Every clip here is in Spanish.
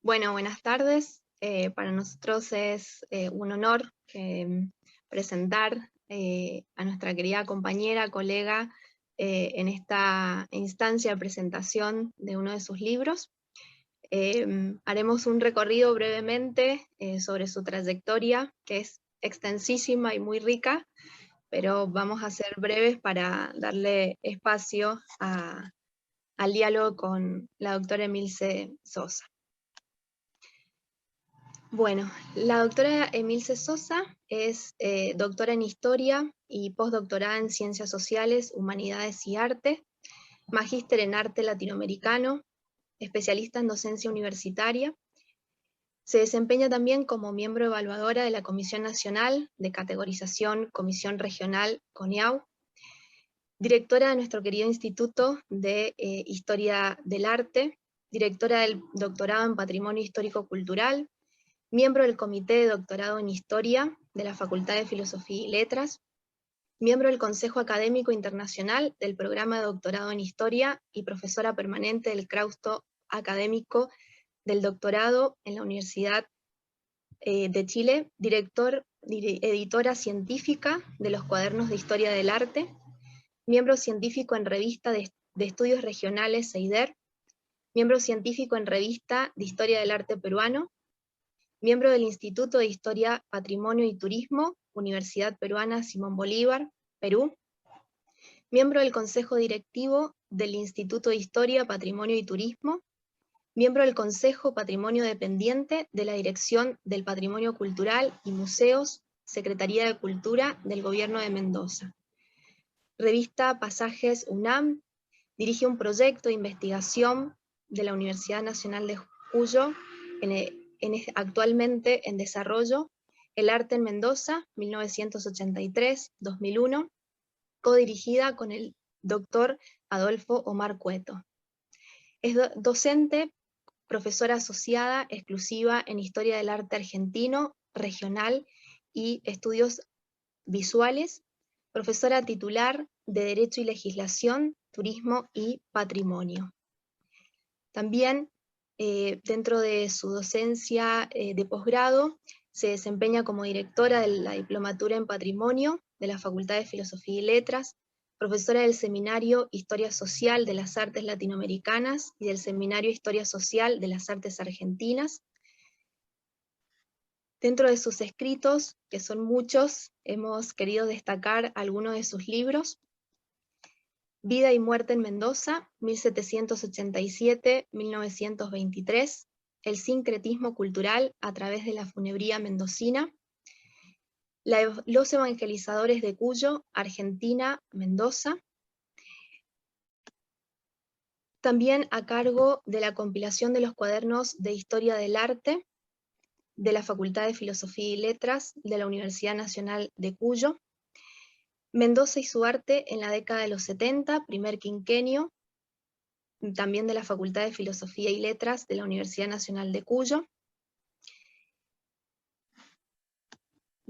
Bueno, buenas tardes. Para nosotros es un honor presentar a nuestra querida compañera, colega, en esta instancia de presentación de uno de sus libros. Haremos un recorrido brevemente sobre su trayectoria, que es extensísima y muy rica, pero vamos a ser breves para darle espacio al diálogo con la doctora Emilce Sosa. Bueno, la doctora Emilce Sosa es doctora en Historia y postdoctorada en Ciencias Sociales, Humanidades y Arte, magíster en Arte Latinoamericano, especialista en docencia universitaria. Se desempeña también como miembro evaluadora de la Comisión Nacional de Categorización Comisión Regional CONIAU, directora de nuestro querido Instituto de Historia del Arte, directora del Doctorado en Patrimonio Histórico Cultural, miembro del Comité de Doctorado en Historia de la Facultad de Filosofía y Letras, miembro del Consejo Académico Internacional del Programa de Doctorado en Historia y profesora permanente del claustro académico del doctorado en la Universidad de Chile, editora científica de los Cuadernos de Historia del Arte, miembro científico en Revista de Estudios Regionales CEIDER, miembro científico en Revista de Historia del Arte Peruano, miembro del Instituto de Historia, Patrimonio y Turismo, Universidad Peruana Simón Bolívar, Perú, miembro del Consejo Directivo del Instituto de Historia, Patrimonio y Turismo, miembro del Consejo Patrimonio Dependiente de la Dirección del Patrimonio Cultural y Museos, Secretaría de Cultura del Gobierno de Mendoza. Revista Pasajes UNAM, dirige un proyecto de investigación de la Universidad Nacional de Cuyo, actualmente en desarrollo, El Arte en Mendoza, 1983-2001, codirigida con el doctor Adolfo Omar Cueto. Es docente, profesora asociada exclusiva en Historia del Arte Argentino, Regional y Estudios Visuales, profesora titular de Derecho y Legislación, Turismo y Patrimonio. También, dentro de su docencia de posgrado, se desempeña como directora de la Diplomatura en Patrimonio de la Facultad de Filosofía y Letras, profesora del Seminario Historia Social de las Artes Latinoamericanas y del Seminario Historia Social de las Artes Argentinas. Dentro de sus escritos, que son muchos, hemos querido destacar algunos de sus libros: Vida y muerte en Mendoza, 1787-1923, el sincretismo cultural a través de la funebría mendocina, Los evangelizadores de Cuyo, Argentina, Mendoza, también a cargo de la compilación de los cuadernos de Historia del Arte de la Facultad de Filosofía y Letras de la Universidad Nacional de Cuyo, Mendoza y su arte en la década de los 70, primer quinquenio, también de la Facultad de Filosofía y Letras de la Universidad Nacional de Cuyo.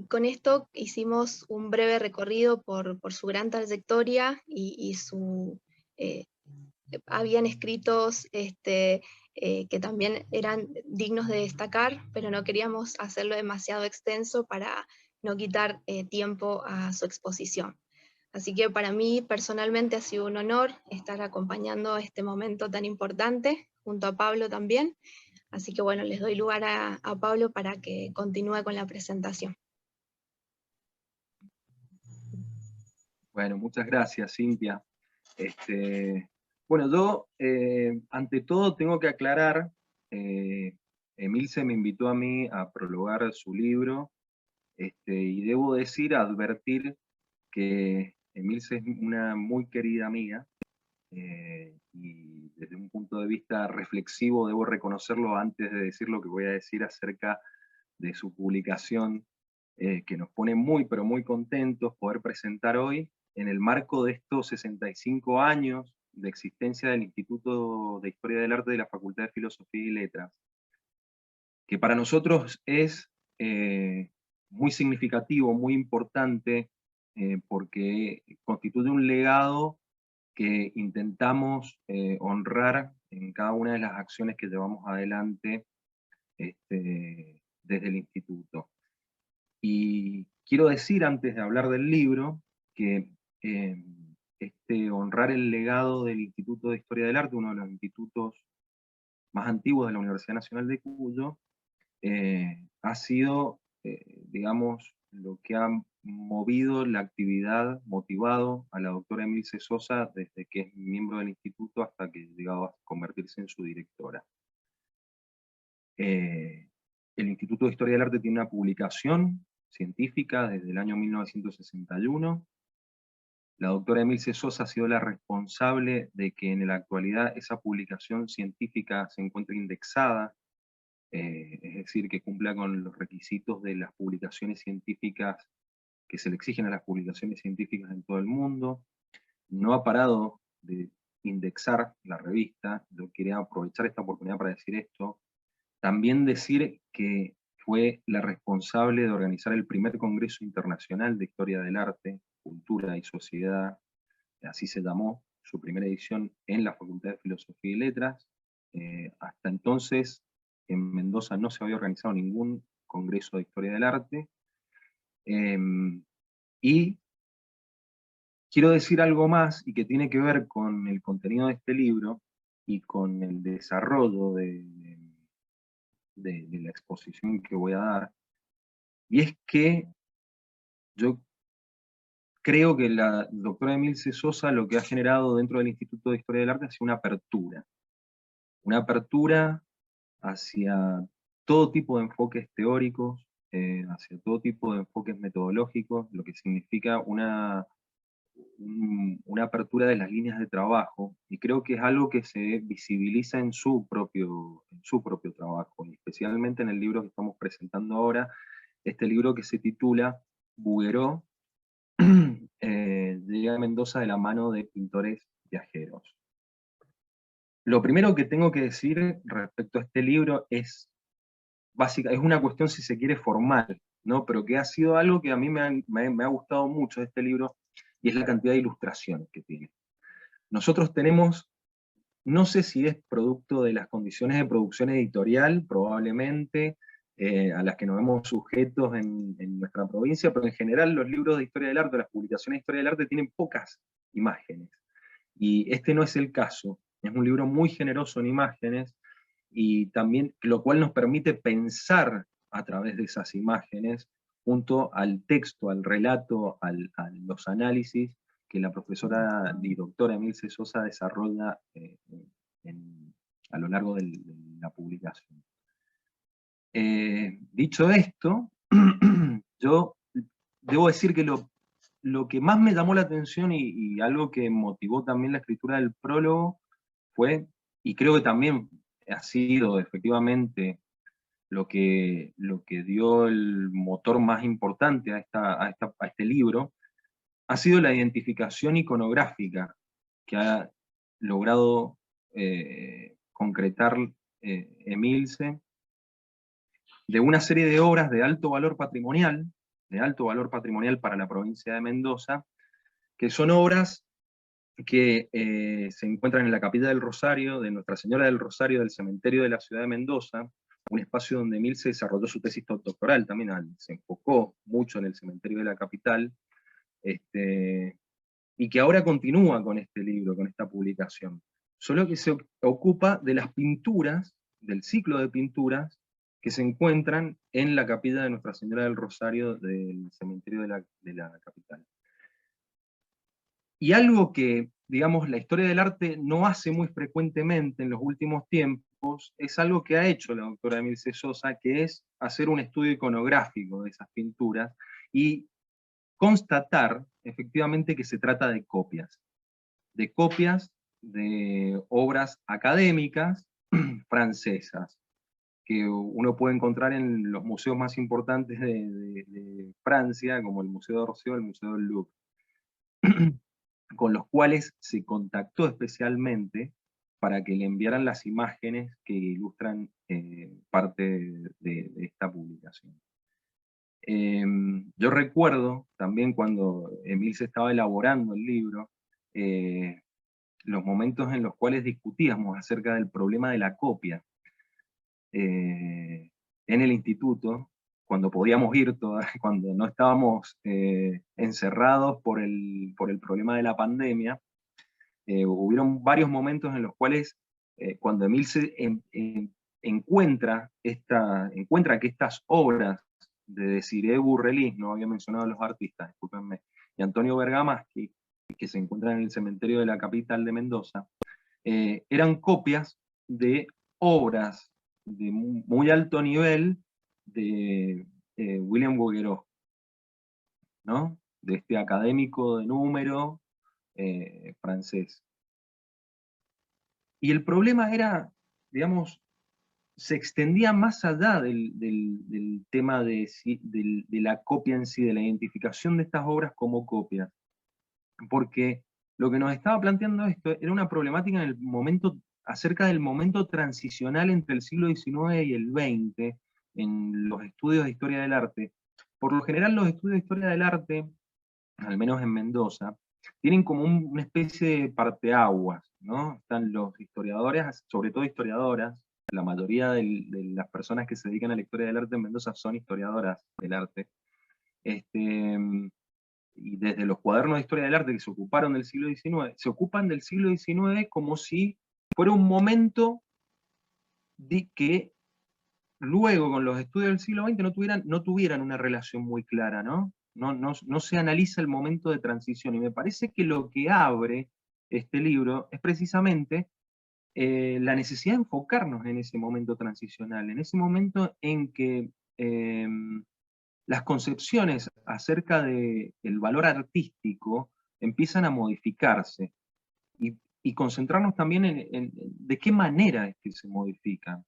Con esto hicimos un breve recorrido por su gran trayectoria y su... habían escritos que también eran dignos de destacar, pero no queríamos hacerlo demasiado extenso para no quitar tiempo a su exposición. Así que para mí personalmente ha sido un honor estar acompañando este momento tan importante, junto a Pablo también. Así que bueno, les doy lugar a Pablo para que continúe con la presentación. Bueno, muchas gracias, Cintia. Bueno, yo ante todo tengo que aclarar, Emilce me invitó a mí a prologar su libro, y debo decir, advertir que Emilce es una muy querida amiga, y desde un punto de vista reflexivo debo reconocerlo antes de decir lo que voy a decir acerca de su publicación, que nos pone muy, pero muy contentos poder presentar hoy, en el marco de estos 65 años de existencia del Instituto de Historia del Arte de la Facultad de Filosofía y Letras, que para nosotros es muy significativo, muy importante, porque constituye un legado que intentamos honrar en cada una de las acciones que llevamos adelante desde el instituto. Y quiero decir, antes de hablar del libro, que honrar el legado del Instituto de Historia del Arte, uno de los institutos más antiguos de la Universidad Nacional de Cuyo, ha sido, digamos, lo que ha movido la actividad, motivado a la doctora Emilce Sosa desde que es miembro del instituto hasta que llegó a convertirse en su directora. El Instituto de Historia del Arte tiene una publicación científica desde el año 1961. La doctora Emilce Sosa ha sido la responsable de que en la actualidad esa publicación científica se encuentre indexada, es decir, que cumpla con los requisitos de las publicaciones científicas que se le exigen a las publicaciones científicas en todo el mundo. No ha parado de indexar la revista. Yo quería aprovechar esta oportunidad para decir esto. También decir que fue la responsable de organizar el primer Congreso Internacional de Historia del Arte, Cultura y Sociedad, así se llamó, su primera edición en la Facultad de Filosofía y Letras. Hasta entonces, en Mendoza no se había organizado ningún Congreso de Historia del Arte. Y quiero decir algo más, y que tiene que ver con el contenido de este libro, y con el desarrollo de la exposición que voy a dar, y es que yo creo que la doctora Emilce Sosa lo que ha generado dentro del Instituto de Historia del Arte es una apertura hacia todo tipo de enfoques teóricos, hacia todo tipo de enfoques metodológicos, lo que significa una apertura de las líneas de trabajo, y creo que es algo que se visibiliza en su propio trabajo, y especialmente en el libro que estamos presentando ahora, este libro que se titula Bouguereau, llega a Mendoza de la mano de pintores viajeros. Lo primero que tengo que decir respecto a este libro es una cuestión, si se quiere, formal, ¿no? Pero que ha sido algo que a mí me ha gustado mucho de este libro, y es la cantidad de ilustraciones que tiene. Nosotros tenemos, no sé si es producto de las condiciones de producción editorial, probablemente, a las que nos vemos sujetos en nuestra provincia, pero en general los libros de historia del arte, las publicaciones de historia del arte tienen pocas imágenes. Y este no es el caso. Es un libro muy generoso en imágenes, y también, lo cual nos permite pensar a través de esas imágenes, junto al texto, al relato, a los análisis que la profesora y doctora Emilce Sosa desarrolla a lo largo de la publicación. Dicho esto, yo debo decir que lo que más me llamó la atención, y algo que motivó también la escritura del prólogo, fue, y creo que también ha sido efectivamente lo que dio el motor más importante a este libro, ha sido la identificación iconográfica que ha logrado concretar Emilce, de una serie de obras de alto valor patrimonial para la provincia de Mendoza, que son obras que se encuentran en la Capilla del Rosario, de Nuestra Señora del Rosario, del cementerio de la ciudad de Mendoza, un espacio donde Emilce desarrolló su tesis doctoral, también se enfocó mucho en el cementerio de la capital, y que ahora continúa con este libro, con esta publicación. Solo que se ocupa de las pinturas, del ciclo de pinturas, que se encuentran en la capilla de Nuestra Señora del Rosario del cementerio de la capital. Y algo que, digamos, la historia del arte no hace muy frecuentemente en los últimos tiempos, es algo que ha hecho la doctora Emilce Sosa, que es hacer un estudio iconográfico de esas pinturas, y constatar efectivamente que se trata de copias de obras académicas francesas, que uno puede encontrar en los museos más importantes de Francia, como el Museo d'Orsay o el Museo del Louvre, con los cuales se contactó especialmente para que le enviaran las imágenes que ilustran parte de esta publicación. Yo recuerdo también cuando Emilce estaba elaborando el libro, los momentos en los cuales discutíamos acerca del problema de la copia. en el instituto, cuando podíamos ir, cuando no estábamos encerrados por el problema de la pandemia. Hubieron varios momentos en los cuales, cuando Emil encuentra que estas obras de Desirée Burrelis, no había mencionado a los artistas, discúlpenme, y Antonio Bergamaschi, que se encuentran en el cementerio de la capital de Mendoza, eran copias de obras de muy alto nivel de William Bouguereau, ¿no? De este académico de número francés. Y el problema era, digamos, se extendía más allá del tema de la copia en sí, de la identificación de estas obras como copias. Porque lo que nos estaba planteando esto era una problemática en el momento, acerca del momento transicional entre el siglo XIX y el XX en los estudios de historia del arte. Por lo general los estudios de historia del arte, al menos en Mendoza, tienen como una especie de parteaguas, ¿no? Están los historiadores, sobre todo historiadoras, la mayoría de las personas que se dedican a la historia del arte en Mendoza son historiadoras del arte, y desde los cuadernos de historia del arte que se ocuparon del siglo XIX, se ocupan del siglo XIX como si fuera un momento de que luego con los estudios del siglo XX no tuvieran una relación muy clara, ¿no? No se analiza el momento de transición, y me parece que lo que abre este libro es precisamente la necesidad de enfocarnos en ese momento transicional, en ese momento en que las concepciones acerca del valor artístico empiezan a modificarse, y concentrarnos también en de qué manera es que se modifican.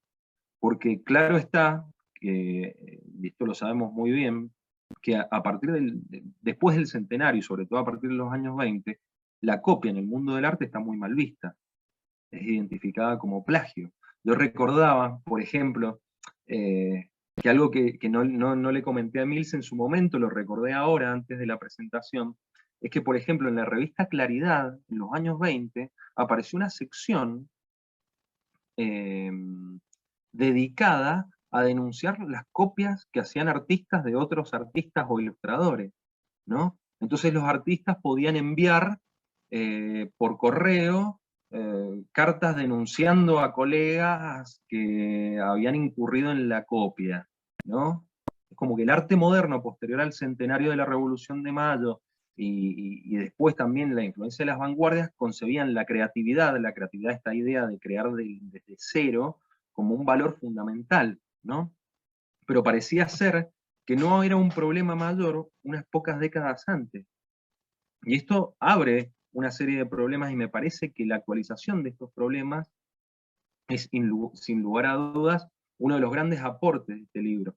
Porque claro está, y esto lo sabemos muy bien, que a partir después del centenario, y sobre todo a partir de los años 20, la copia en el mundo del arte está muy mal vista. Es identificada como plagio. Yo recordaba, por ejemplo, que algo que no le comenté a Mills en su momento, lo recordé ahora, antes de la presentación, es que, por ejemplo, en la revista Claridad, en los años 20, apareció una sección dedicada a denunciar las copias que hacían artistas de otros artistas o ilustradores, ¿no? Entonces los artistas podían enviar por correo cartas denunciando a colegas que habían incurrido en la copia, ¿no? Es como que el arte moderno, posterior al centenario de la Revolución de Mayo, y después también la influencia de las vanguardias, concebían la creatividad, esta idea de crear desde cero, como un valor fundamental, ¿no? Pero parecía ser que no era un problema mayor unas pocas décadas antes. Y esto abre una serie de problemas, y me parece que la actualización de estos problemas es, sin lugar a dudas, uno de los grandes aportes de este libro.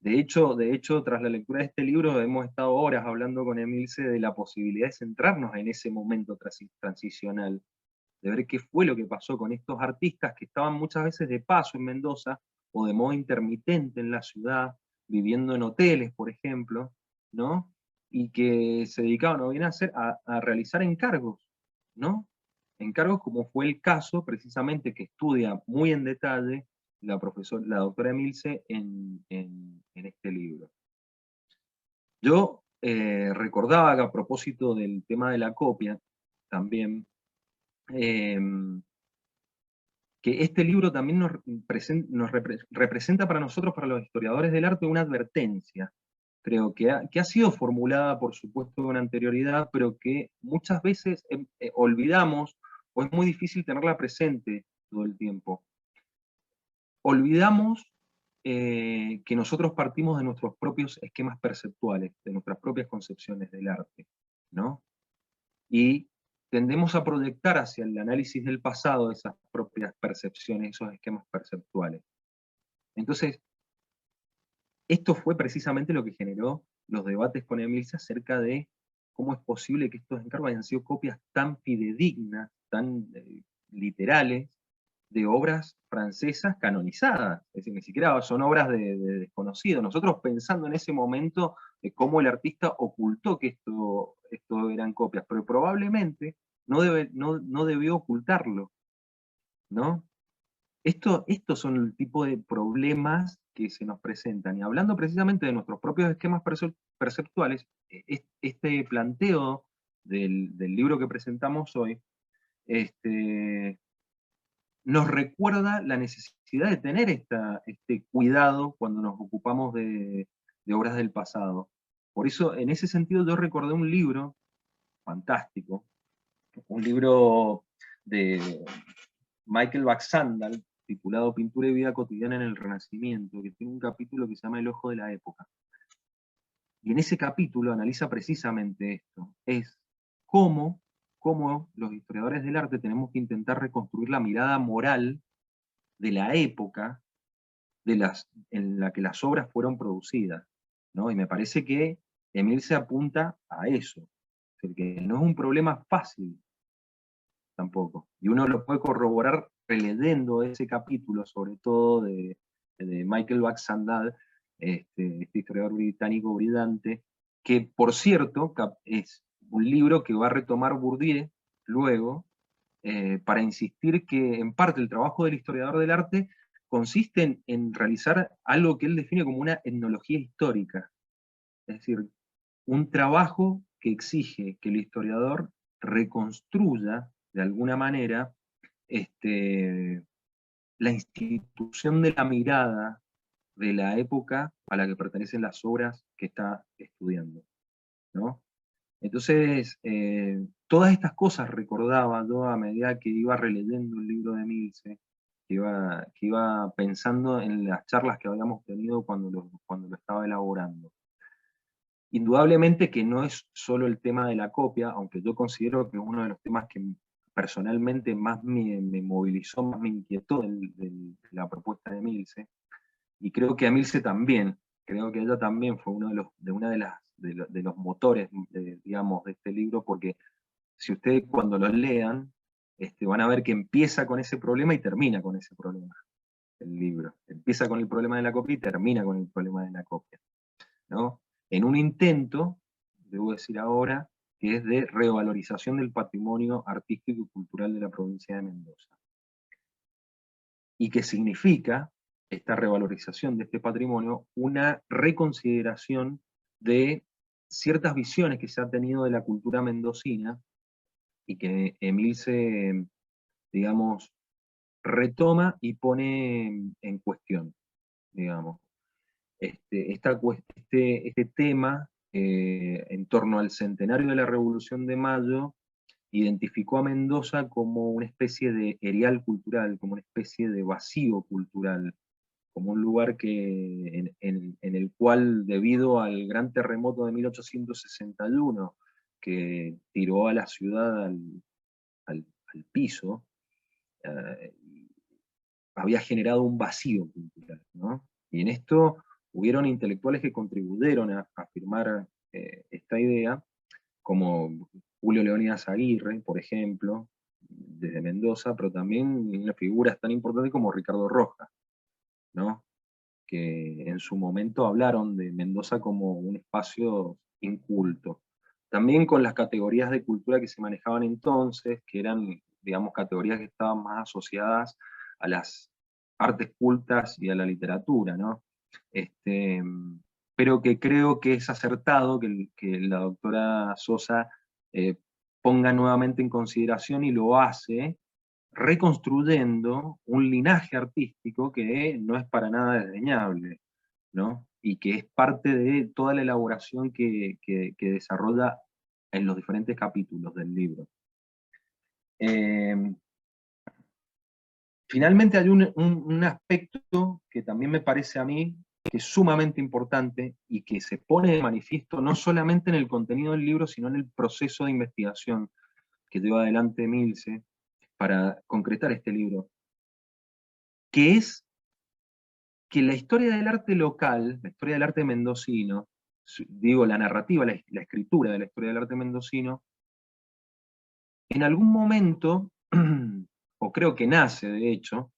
De hecho, tras la lectura de este libro, hemos estado horas hablando con Emilce de la posibilidad de centrarnos en ese momento transicional, de ver qué fue lo que pasó con estos artistas que estaban muchas veces de paso en Mendoza, o de modo intermitente en la ciudad, viviendo en hoteles, por ejemplo, ¿no? Y que se dedicaban o bien a realizar encargos, ¿no? Encargos como fue el caso, precisamente, que estudia muy en detalle la doctora Emilce en este libro. Yo recordaba que, a propósito del tema de la copia, también, que este libro también representa para nosotros, para los historiadores del arte, una advertencia. Creo que ha sido formulada, por supuesto, con anterioridad, pero que muchas veces olvidamos, o es muy difícil tenerla presente todo el tiempo. Olvidamos que nosotros partimos de nuestros propios esquemas perceptuales, de nuestras propias concepciones del arte, ¿no? Y tendemos a proyectar hacia el análisis del pasado esas propias percepciones, esos esquemas perceptuales. Entonces, esto fue precisamente lo que generó los debates con Emilce acerca de cómo es posible que estos encargos hayan sido copias tan fidedignas, tan literales, de obras francesas canonizadas. Es decir, ni siquiera son obras de desconocidos. Nosotros, pensando en ese momento de cómo el artista ocultó que esto eran copias, pero probablemente no debió ocultarlo, ¿no? estos son el tipo de problemas que se nos presentan. Y hablando precisamente de nuestros propios esquemas perceptuales, este planteo del libro que presentamos hoy, nos recuerda la necesidad de tener este cuidado cuando nos ocupamos de obras del pasado. Por eso, en ese sentido, yo recordé un libro fantástico, un libro de Michael Baxandall, titulado Pintura y vida cotidiana en el Renacimiento, que tiene un capítulo que se llama El ojo de la época. Y en ese capítulo analiza precisamente esto, es cómo los historiadores del arte tenemos que intentar reconstruir la mirada moral de la época en la que las obras fueron producidas, ¿no? Y me parece que Emil se apunta a eso, porque no es un problema fácil tampoco. Y uno lo puede corroborar releyendo ese capítulo, sobre todo de Michael Baxandall, este historiador británico brillante, que por cierto es un libro que va a retomar Bourdieu luego, para insistir que en parte el trabajo del historiador del arte consiste en realizar algo que él define como una etnología histórica, es decir, un trabajo que exige que el historiador reconstruya de alguna manera la institución de la mirada de la época a la que pertenecen las obras que está estudiando, ¿no? Entonces, todas estas cosas recordaba yo a medida que iba releyendo el libro de Milce, que iba pensando en las charlas que habíamos tenido cuando lo estaba elaborando. Indudablemente que no es solo el tema de la copia, aunque yo considero que es uno de los temas que personalmente más me movilizó, más me inquietó de la propuesta de Milce, y creo que a Milce también, creo que ella también fue uno de los motores, digamos, de este libro, porque si ustedes cuando lo lean, van a ver que empieza con ese problema y termina con ese problema, el libro. Empieza con el problema de la copia y termina con el problema de la copia, ¿no? En un intento, debo decir ahora, que es de revalorización del patrimonio artístico y cultural de la provincia de Mendoza. Y que significa esta revalorización de este patrimonio una reconsideración de ciertas visiones que se ha tenido de la cultura mendocina y que Emil se, digamos, retoma y pone en cuestión, digamos. Este tema, en torno al centenario de la Revolución de Mayo, identificó a Mendoza como una especie de erial cultural, como una especie de vacío cultural, como un lugar en el cual, debido al gran terremoto de 1861, que tiró a la ciudad al piso, eh, había generado un vacío cultural, ¿no? Y en esto hubieron intelectuales que contribuyeron a afirmar esta idea, como Julio Leónidas Aguirre, por ejemplo, desde Mendoza, pero también figuras tan importantes como Ricardo Rojas, ¿no? Que en su momento hablaron de Mendoza como un espacio inculto. También con las categorías de cultura que se manejaban entonces, que eran, digamos, categorías que estaban más asociadas a las artes cultas y a la literatura, ¿no? Pero que creo que es acertado que la doctora Sosa eh, ponga nuevamente en consideración, y lo hace reconstruyendo un linaje artístico que no es para nada desdeñable, ¿no? Y que es parte de toda la elaboración que desarrolla en los diferentes capítulos del libro. Finalmente hay un aspecto que también me parece a mí que es sumamente importante y que se pone de manifiesto no solamente en el contenido del libro, sino en el proceso de investigación que lleva adelante Milce para concretar este libro, que es que la historia del arte local, la historia del arte mendocino, digo, la narrativa, la escritura de la historia del arte mendocino, en algún momento, o creo que nace de hecho,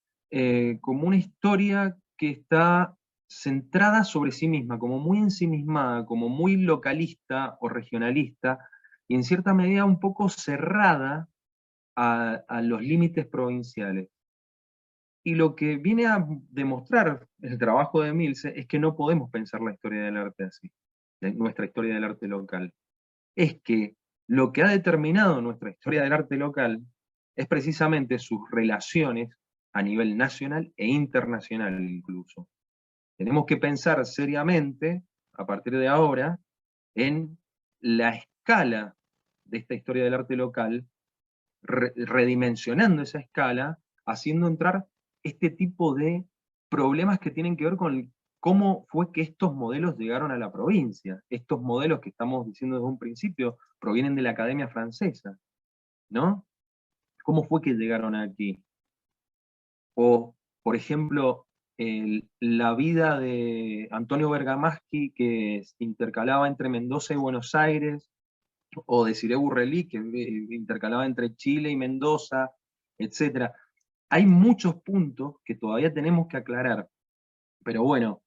como una historia que está centrada sobre sí misma, como muy ensimismada, como muy localista o regionalista, y en cierta medida un poco cerrada a los límites provinciales. Y lo que viene a demostrar el trabajo de Milce es que no podemos pensar la historia del arte así, nuestra historia del arte local. Es que lo que ha determinado nuestra historia del arte local es precisamente sus relaciones a nivel nacional e internacional incluso. Tenemos que pensar seriamente, a partir de ahora, en la escala de esta historia del arte local, redimensionando esa escala, haciendo entrar este tipo de problemas que tienen que ver con cómo fue que estos modelos llegaron a la provincia. Estos modelos que estamos diciendo desde un principio provienen de la Academia Francesa, ¿no? ¿Cómo fue que llegaron aquí? O, por ejemplo, la vida de Antonio Bergamaschi, que intercalaba entre Mendoza y Buenos Aires, o de Ciré Burrelí, que intercalaba entre Chile y Mendoza, etc. Hay muchos puntos que todavía tenemos que aclarar, pero bueno,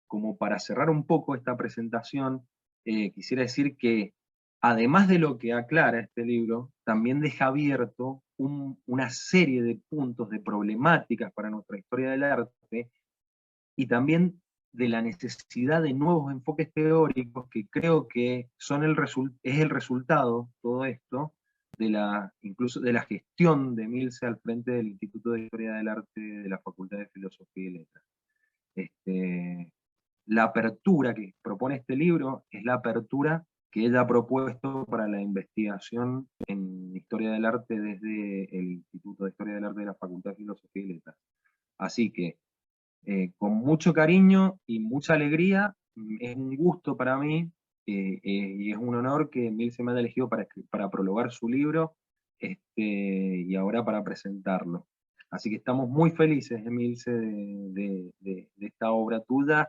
como para cerrar un poco esta presentación, quisiera decir que además de lo que aclara este libro, también deja abierto una serie de puntos, de problemáticas para nuestra historia del arte, y también de la necesidad de nuevos enfoques teóricos que creo que es el resultado, todo esto, incluso de la gestión de Milce al frente del Instituto de Historia del Arte de la Facultad de Filosofía y Letras. La apertura que propone este libro es la apertura que ella ha propuesto para la investigación en Historia del Arte desde el Instituto de Historia del Arte de la Facultad de Filosofía y Letras. Así que, con mucho cariño y mucha alegría, es un gusto para mí y es un honor que Milce me haya elegido para prologar su libro y ahora para presentarlo. Así que estamos muy felices, Milce, de esta obra tuya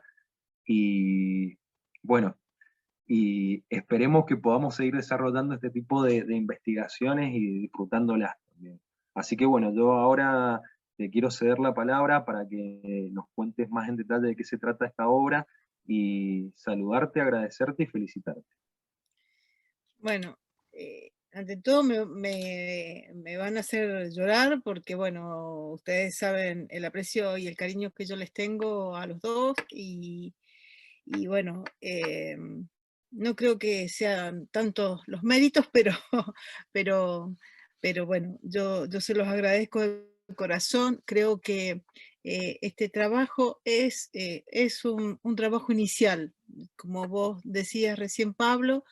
y bueno, y esperemos que podamos seguir desarrollando este tipo de investigaciones y disfrutándolas también. Así que bueno, yo ahora te quiero ceder la palabra para que nos cuentes más en detalle de qué se trata esta obra y saludarte, agradecerte y felicitarte. Bueno, ante todo me van a hacer llorar porque, bueno, ustedes saben el aprecio y el cariño que yo les tengo a los dos y bueno, no creo que sean tantos los méritos, pero, pero bueno, yo se los agradezco de corazón. Creo que este trabajo es un trabajo inicial, como vos decías recién, Pablo,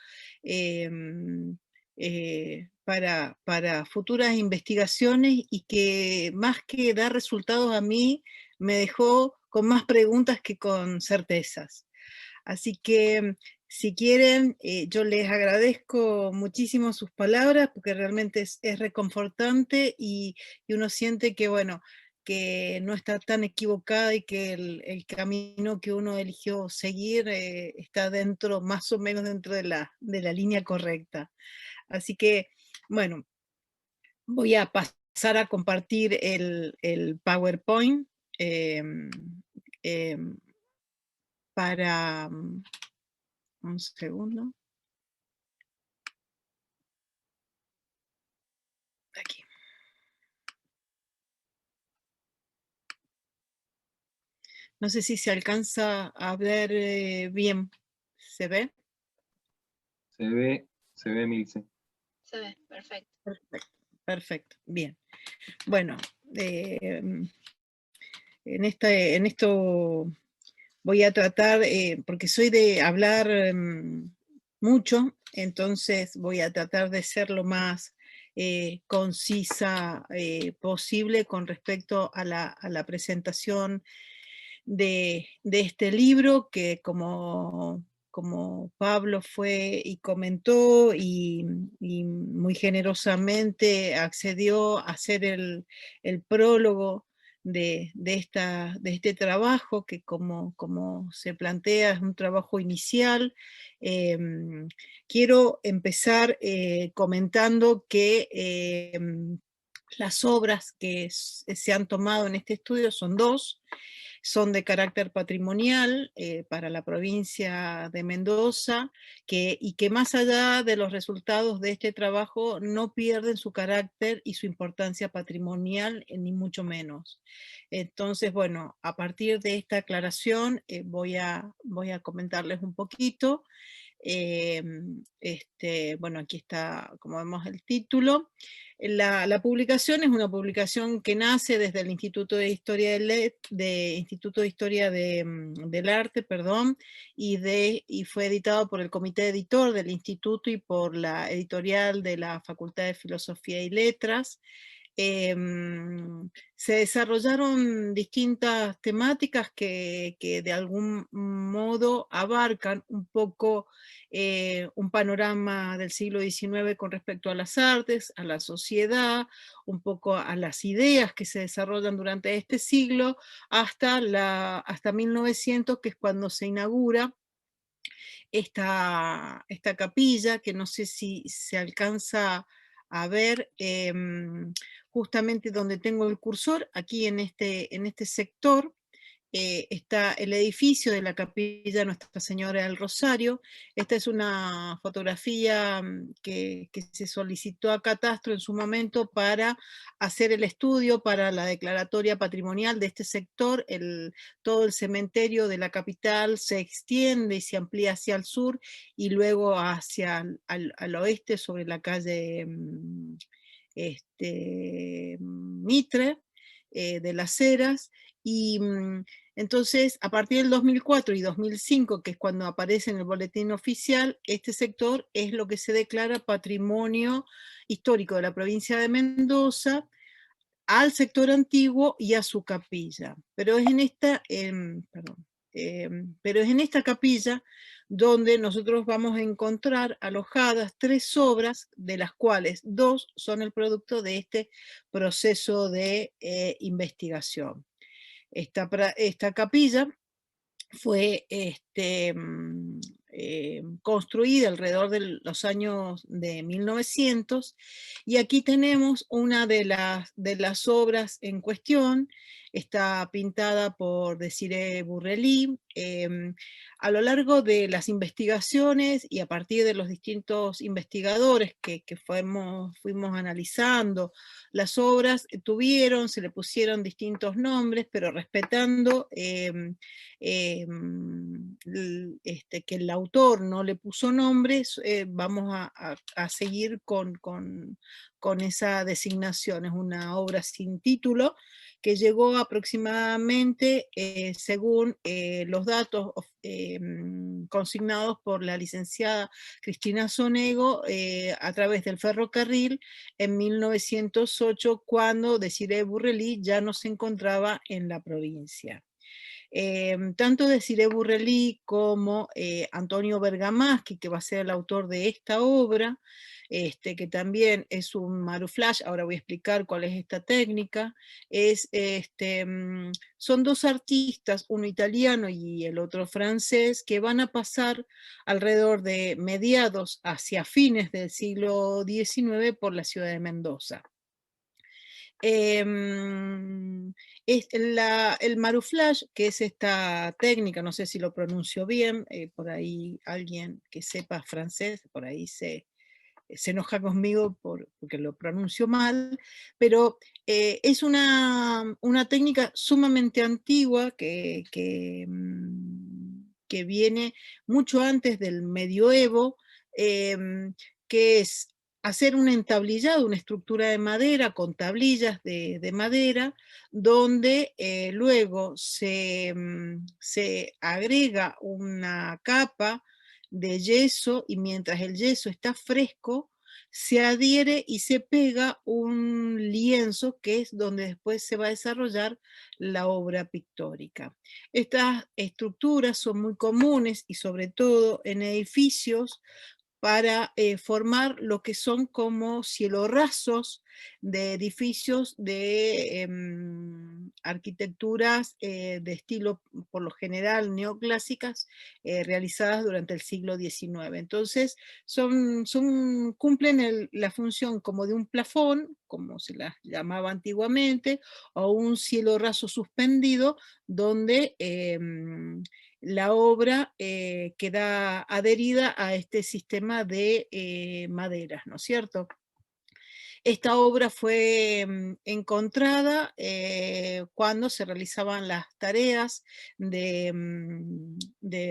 para futuras investigaciones y que más que dar resultados a mí, me dejó con más preguntas que con certezas. Así que si quieren, yo les agradezco muchísimo sus palabras porque realmente es reconfortante y uno siente que, bueno, que no está tan equivocada y que el camino que uno eligió seguir está dentro, más o menos dentro de la línea correcta. Así que, bueno, voy a pasar a compartir el PowerPoint para... Un segundo. Aquí. No sé si se alcanza a ver bien. ¿Se ve? Se ve, Milce. Se ve, perfecto. Perfecto, perfecto. Bien. Bueno, en esto voy a tratar, porque soy de hablar mucho, entonces voy a tratar de ser lo más concisa posible con respecto a la presentación de este libro, que como Pablo fue y comentó y muy generosamente accedió a hacer el prólogo de este trabajo, que como se plantea es un trabajo inicial. Quiero empezar comentando que las obras que se han tomado en este estudio son dos. son de carácter patrimonial para la provincia de Mendoza, y que más allá de los resultados de este trabajo no pierden su carácter y su importancia patrimonial, ni mucho menos. Entonces, bueno, a partir de esta aclaración voy a comentarles un poquito. Bueno, aquí está, como vemos, el título. La publicación es una publicación que nace desde el Instituto de Historia del Arte, perdón, y fue editado por el comité editor del instituto y por la editorial de la Facultad de Filosofía y Letras. Se desarrollaron distintas temáticas que de algún modo abarcan un poco un panorama del siglo XIX con respecto a las artes, a la sociedad, un poco a las ideas que se desarrollan durante este siglo, hasta 1900, que es cuando se inaugura esta capilla, que no sé si se alcanza a ver, justamente donde tengo el cursor, aquí en este sector, está el edificio de la capilla Nuestra Señora del Rosario. Esta es una fotografía que se solicitó a Catastro en su momento para hacer el estudio para la declaratoria patrimonial de este sector. Todo el cementerio de la capital se extiende y se amplía hacia el sur y luego hacia al oeste sobre la calle Mitre de las Heras. Y entonces, a partir del 2004 y 2005, que es cuando aparece en el boletín oficial, este sector es lo que se declara patrimonio histórico de la provincia de Mendoza, al sector antiguo y a su capilla. Pero es en esta capilla donde nosotros vamos a encontrar alojadas 3 obras, de las cuales 2 son el producto de este proceso de investigación. Esta capilla fue construida alrededor de los años de 1900, y aquí tenemos una de las obras en cuestión. Está pintada por Desirée Burrelly. A lo largo de las investigaciones y a partir de los distintos investigadores que fuimos analizando las obras, se le pusieron distintos nombres, pero respetando que el autor no le puso nombres, vamos a seguir con esa designación. Es una obra sin título que llegó aproximadamente, según los datos consignados por la licenciada Cristina Sonego, a través del ferrocarril en 1908, cuando Desirée Burrelly ya no se encontraba en la provincia. Tanto Desirée Burrelly como Antonio Bergamaschi, que va a ser el autor de esta obra, que también es un maruflash, ahora voy a explicar cuál es esta técnica, son 2 artistas, uno italiano y el otro francés, que van a pasar alrededor de mediados hacia fines del siglo XIX por la ciudad de Mendoza. El maruflash, que es esta técnica, no sé si lo pronuncio bien, por ahí alguien que sepa francés, por ahí se enoja conmigo porque lo pronuncio mal, pero es una técnica sumamente antigua que viene mucho antes del medioevo, que es hacer un entablillado, una estructura de madera con tablillas de madera, donde luego se agrega una capa de yeso, y mientras el yeso está fresco, se adhiere y se pega un lienzo, que es donde después se va a desarrollar la obra pictórica. Estas estructuras son muy comunes, y sobre todo en edificios, para formar lo que son como cielorrasos de edificios de arquitecturas de estilo, por lo general, neoclásicas, realizadas durante el siglo XIX. Entonces, cumplen la función como de un plafón, como se las llamaba antiguamente, o un cielo raso suspendido, donde la obra queda adherida a este sistema de maderas, ¿no es cierto? Esta obra fue encontrada cuando se realizaban las tareas de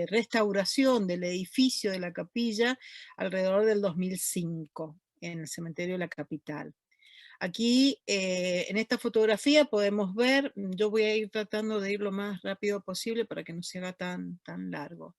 restauración del edificio de la capilla alrededor del 2005 en el cementerio de la capital. Aquí, en esta fotografía podemos ver, yo voy a ir tratando de ir lo más rápido posible para que no se haga tan largo.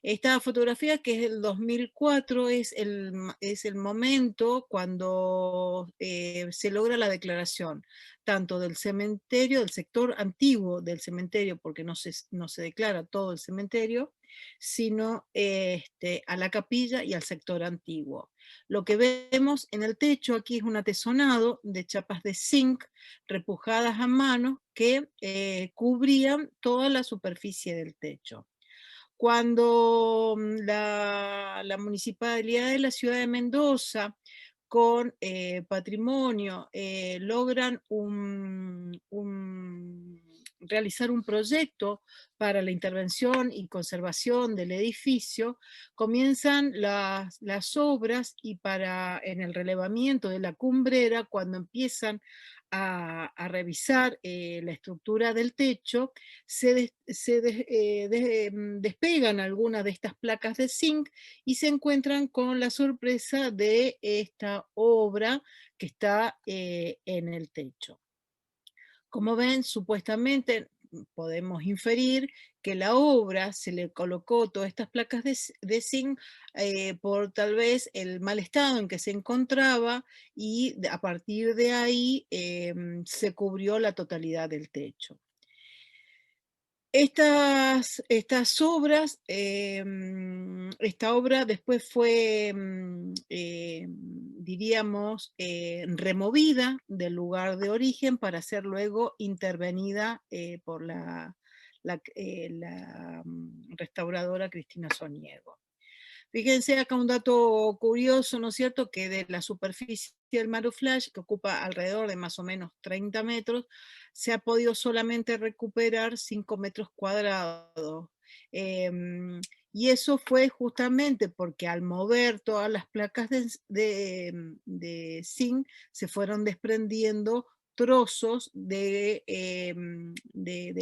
Esta fotografía, que es del 2004, es el momento cuando se logra la declaración, tanto del cementerio, del sector antiguo del cementerio, porque no se declara todo el cementerio, sino a la capilla y al sector antiguo. Lo que vemos en el techo aquí es un atesonado de chapas de zinc repujadas a mano que cubrían toda la superficie del techo. Cuando la Municipalidad de la Ciudad de Mendoza con Patrimonio logran realizar un proyecto para la intervención y conservación del edificio, comienzan las obras y en el relevamiento de la cumbrera, cuando empiezan a revisar la estructura del techo, se despegan algunas de estas placas de zinc y se encuentran con la sorpresa de esta obra que está en el techo. Como ven, supuestamente podemos inferir que la obra se le colocó todas estas placas de zinc por tal vez el mal estado en que se encontraba, y a partir de ahí se cubrió la totalidad del techo. Estas obras, esta obra después fue, diríamos, removida del lugar de origen para ser luego intervenida por la restauradora Cristina Soniego. Fíjense acá un dato curioso, ¿no es cierto?, que de la superficie del Maruflash, que ocupa alrededor de más o menos 30 metros, se ha podido solamente recuperar 5 metros cuadrados. Y eso fue justamente porque al mover todas las placas de zinc, se fueron desprendiendo trozos de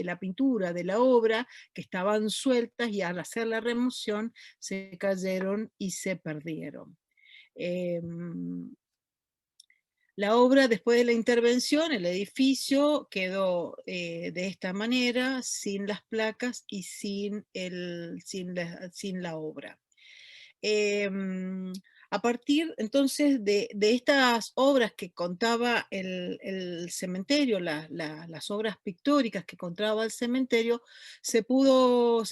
la pintura, de la obra, que estaban sueltas, y al hacer la remoción se cayeron y se perdieron. La obra, después de la intervención, el edificio quedó de esta manera, sin las placas y sin la obra. A partir entonces de estas obras que contaba el cementerio, las obras pictóricas que contaba el cementerio, se pudo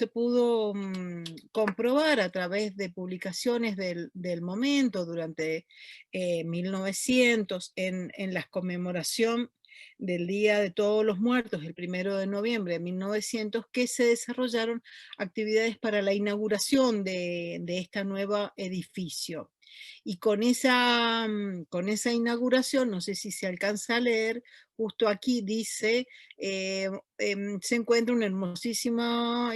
comprobar a través de publicaciones del momento durante 1900 en la conmemoración del Día de Todos los Muertos, el 1 de noviembre de 1900, que se desarrollaron actividades para la inauguración de este nuevo edificio. Y con esa inauguración, no sé si se alcanza a leer, justo aquí dice, se encuentra un hermosísimo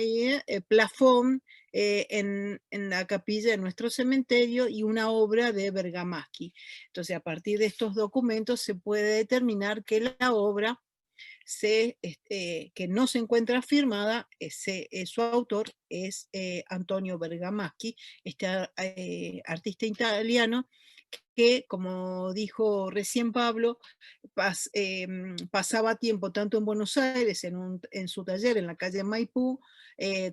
plafón en la capilla de nuestro cementerio y una obra de Bergamaschi. Entonces, a partir de estos documentos se puede determinar que la obra que no se encuentra firmada, su autor es Antonio Bergamaschi, este artista italiano que, como dijo recién Pablo, pasaba tiempo tanto en Buenos Aires, en su taller en la calle Maipú,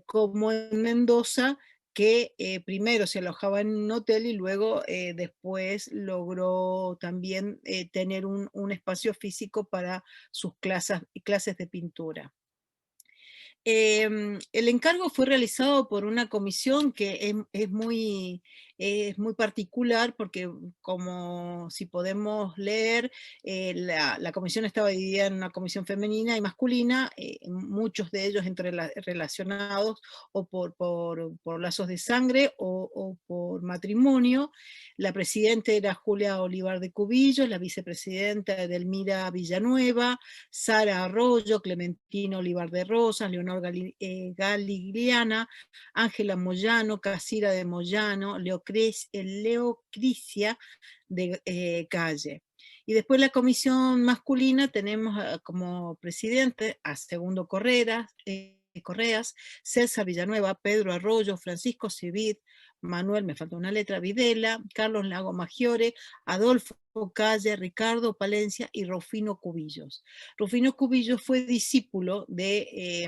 como en Mendoza, que primero se alojaba en un hotel y luego después logró también tener un espacio físico para sus clases de pintura. El encargo fue realizado por una comisión que es muy particular porque, como si podemos leer, la comisión estaba dividida en una comisión femenina y masculina, muchos de ellos relacionados o por lazos de sangre o por matrimonio. La presidenta era Julia Olivar de Cubillos, la vicepresidenta Edelmira Villanueva, Sara Arroyo, Clementina Olivar de Rosas, Leonor Galigliana, Ángela Moyano, Casira de Moyano, Leocrisia de Calle. Y después la comisión masculina tenemos como presidente a Segundo Correas, César Villanueva, Pedro Arroyo, Francisco Civit, Manuel, me falta una letra, Videla, Carlos Lago Maggiore, Adolfo Calle, Ricardo Palencia y Rufino Cubillos. Rufino Cubillos fue discípulo de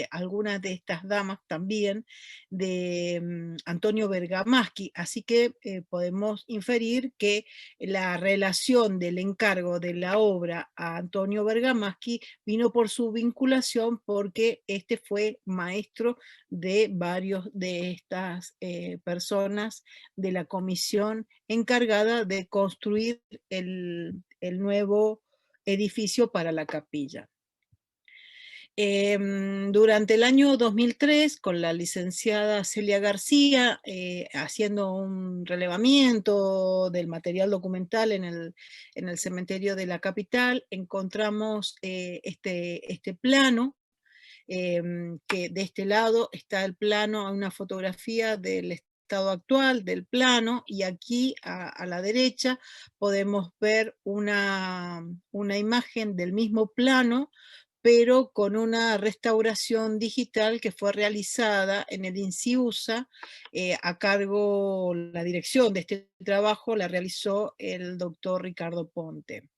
algunas de estas damas también, de Antonio Bergamaschi, así que podemos inferir que la relación del encargo de la obra a Antonio Bergamaschi vino por su vinculación, porque este fue maestro de varios de estas personas de la comisión encargada de construir el nuevo edificio para la capilla. Durante el año 2003, con la licenciada Celia García, haciendo un relevamiento del material documental en el cementerio de la capital, encontramos este plano, que de este lado está el plano, una fotografía del estado actual del plano, y aquí a la derecha podemos ver una imagen del mismo plano, pero con una restauración digital que fue realizada en el INSIUSA, a cargo, la dirección de este trabajo la realizó el doctor Ricardo Ponte.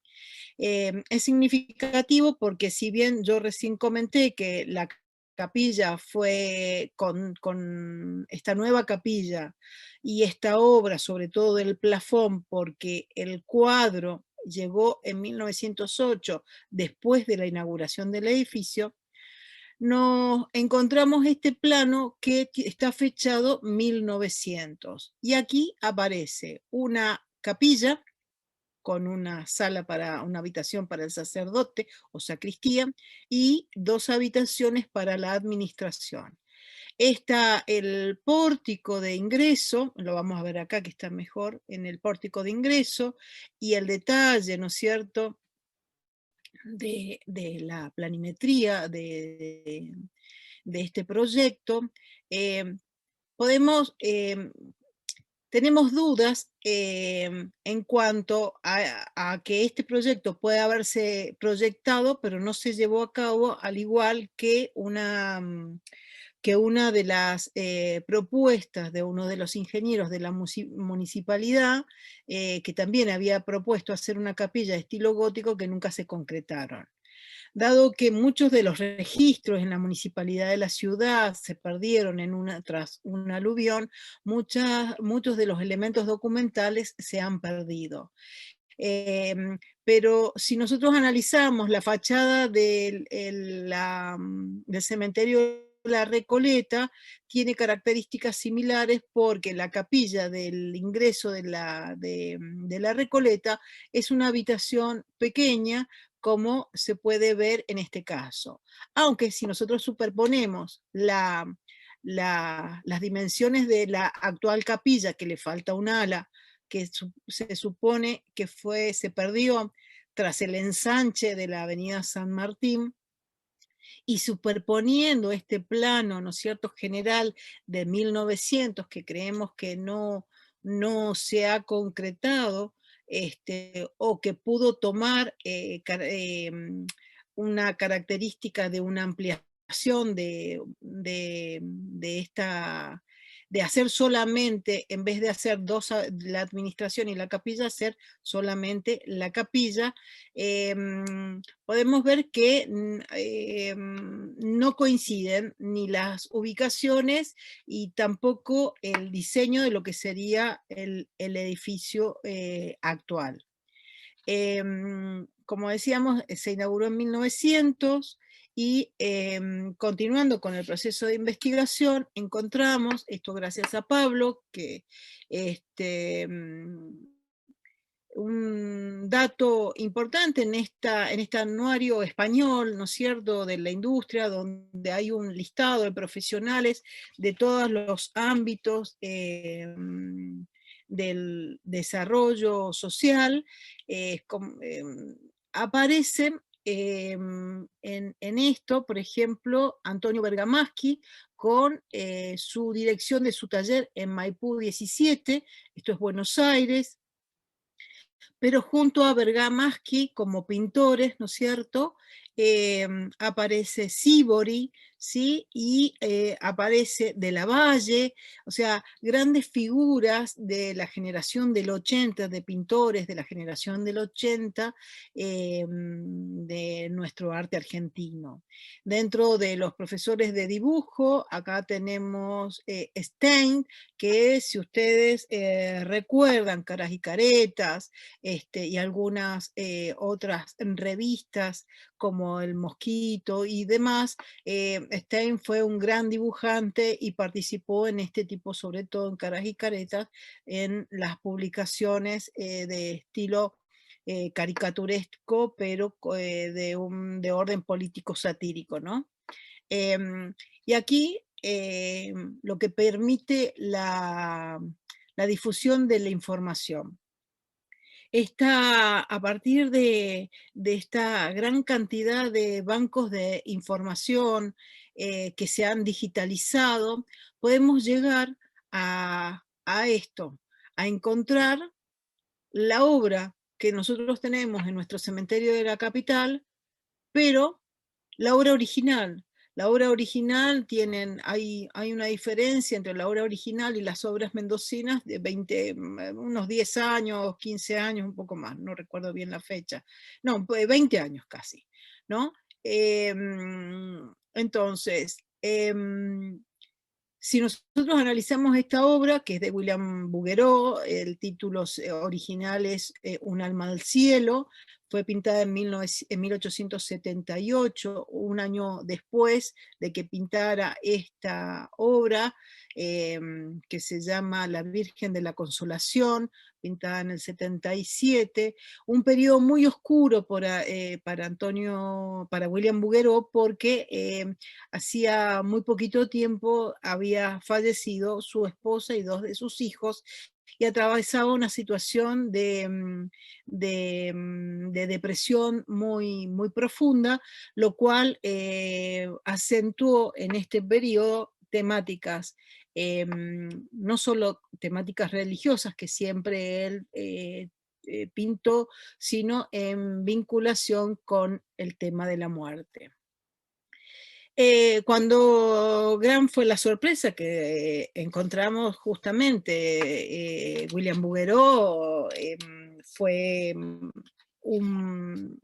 Es significativo porque, si bien yo recién comenté que la capilla fue con esta nueva capilla y esta obra, sobre todo del plafón, porque el cuadro llegó en 1908, después de la inauguración del edificio, nos encontramos este plano que está fechado 1900. Y aquí aparece una capilla con una sala una habitación para el sacerdote o sacristía, y 2 habitaciones para la administración. Está el pórtico de ingreso, lo vamos a ver acá que está mejor, en el pórtico de ingreso, y el detalle, ¿no es cierto?, de la planimetría de este proyecto. Tenemos dudas en cuanto a que este proyecto puede haberse proyectado, pero no se llevó a cabo, al igual que una de las propuestas de uno de los ingenieros de la municipalidad, que también había propuesto hacer una capilla de estilo gótico, que nunca se concretaron. Dado que muchos de los registros en la municipalidad de la ciudad se perdieron tras un aluvión, muchos de los elementos documentales se han perdido. Pero si nosotros analizamos la fachada del cementerio de la Recoleta, tiene características similares, porque la capilla del ingreso de la Recoleta es una habitación pequeña, como se puede ver en este caso. Aunque si nosotros superponemos las dimensiones de la actual capilla, que le falta un ala, que se supone que se perdió tras el ensanche de la avenida San Martín, y superponiendo este plano, ¿no es cierto?, general de 1900, que creemos que no se ha concretado, o que pudo tomar una característica de una ampliación de hacer solamente, en vez de hacer la administración y la capilla, hacer solamente la capilla. Podemos ver que no coinciden ni las ubicaciones y tampoco el diseño de lo que sería el edificio actual. Como decíamos, se inauguró en 1900, Y continuando con el proceso de investigación, encontramos, esto gracias a Pablo, que un dato importante en este anuario español, ¿no es cierto?, de la industria, donde hay un listado de profesionales de todos los ámbitos del desarrollo social, aparece en esto, por ejemplo, Antonio Bergamaschi, con su dirección de su taller en Maipú 17, esto es Buenos Aires, pero junto a Bergamaschi como pintores, ¿no es cierto? Aparece Sívori, ¿sí? Y aparece De la Valle, o sea, grandes figuras de la generación del 80, de pintores de la generación del 80, de nuestro arte argentino. Dentro de los profesores de dibujo, acá tenemos Stein, que si ustedes recuerdan Caras y Caretas, y algunas otras revistas como El Mosquito y demás, Stein fue un gran dibujante y participó en este tipo, sobre todo en Caras y Caretas, en las publicaciones de estilo caricaturesco, pero de orden político satírico, ¿no? Y aquí lo que permite la difusión de la información. A partir de esta gran cantidad de bancos de información que se han digitalizado, podemos llegar a esto, a encontrar la obra que nosotros tenemos en nuestro cementerio de la capital, pero la obra original. La obra original hay una diferencia entre la obra original y las obras mendocinas de unos 10 años, 15 años, un poco más, no recuerdo bien la fecha. No, 20 años casi, ¿no? Entonces, si nosotros analizamos esta obra, que es de William Bouguereau, el título original es Un alma al cielo, fue pintada en 1878, un año después de que pintara esta obra, que se llama La Virgen de la Consolación, pintada en el 77, un periodo muy oscuro para William Bouguereau, porque hacía muy poquito tiempo había fallecido su esposa y 2 de sus hijos, y atravesaba una situación de depresión muy, muy profunda, lo cual acentuó en este periodo temáticas, no solo temáticas religiosas que siempre él pintó, sino en vinculación con el tema de la muerte. Cuando gran fue la sorpresa que encontramos justamente William Bouguereau, fue un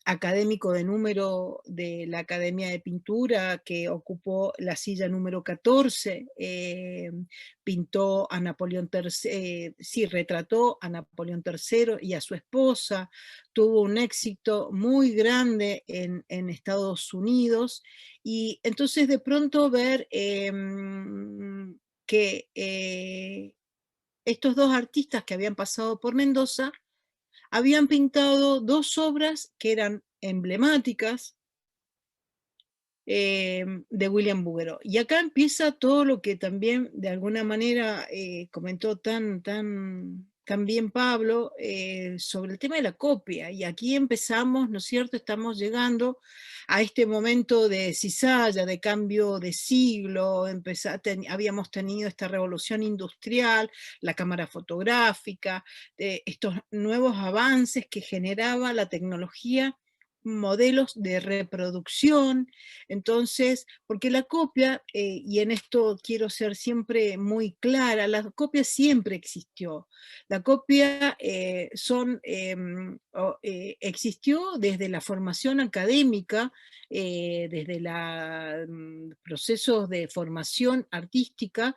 académico de número de la Academia de Pintura que ocupó la silla número 14, pintó a Napoleón III, sí, retrató a Napoleón III y a su esposa, tuvo un éxito muy grande en Estados Unidos, y entonces de pronto ver que estos 2 artistas que habían pasado por Mendoza habían pintado 2 obras que eran emblemáticas de William Bouguereau. Y acá empieza todo lo que también de alguna manera comentó tan bien Pablo sobre el tema de la copia. Y aquí empezamos, ¿no es cierto? Estamos llegando a este momento de cizalla, de cambio de siglo. Habíamos tenido esta revolución industrial, la cámara fotográfica, estos nuevos avances que generaba la tecnología, modelos de reproducción. Entonces, porque la copia, y en esto quiero ser siempre muy clara, la copia siempre existió. La copia existió desde la formación académica, desde los procesos de formación artística,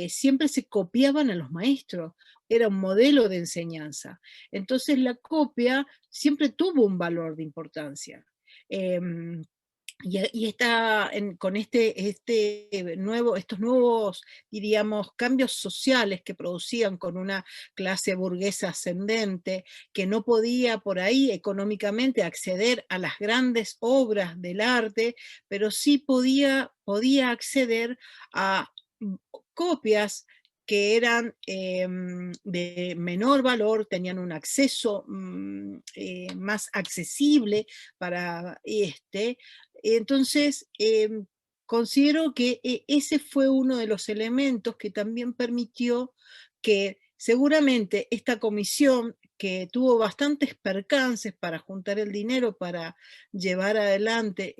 siempre se copiaban a los maestros, era un modelo de enseñanza. Entonces la copia siempre tuvo un valor de importancia. Con estos nuevos, diríamos, cambios sociales que producían con una clase burguesa ascendente, que no podía por ahí económicamente acceder a las grandes obras del arte, pero sí podía acceder a copias que eran de menor valor, tenían un acceso más accesible para entonces, considero que ese fue uno de los elementos que también permitió que seguramente esta comisión, que tuvo bastantes percances para juntar el dinero para llevar adelante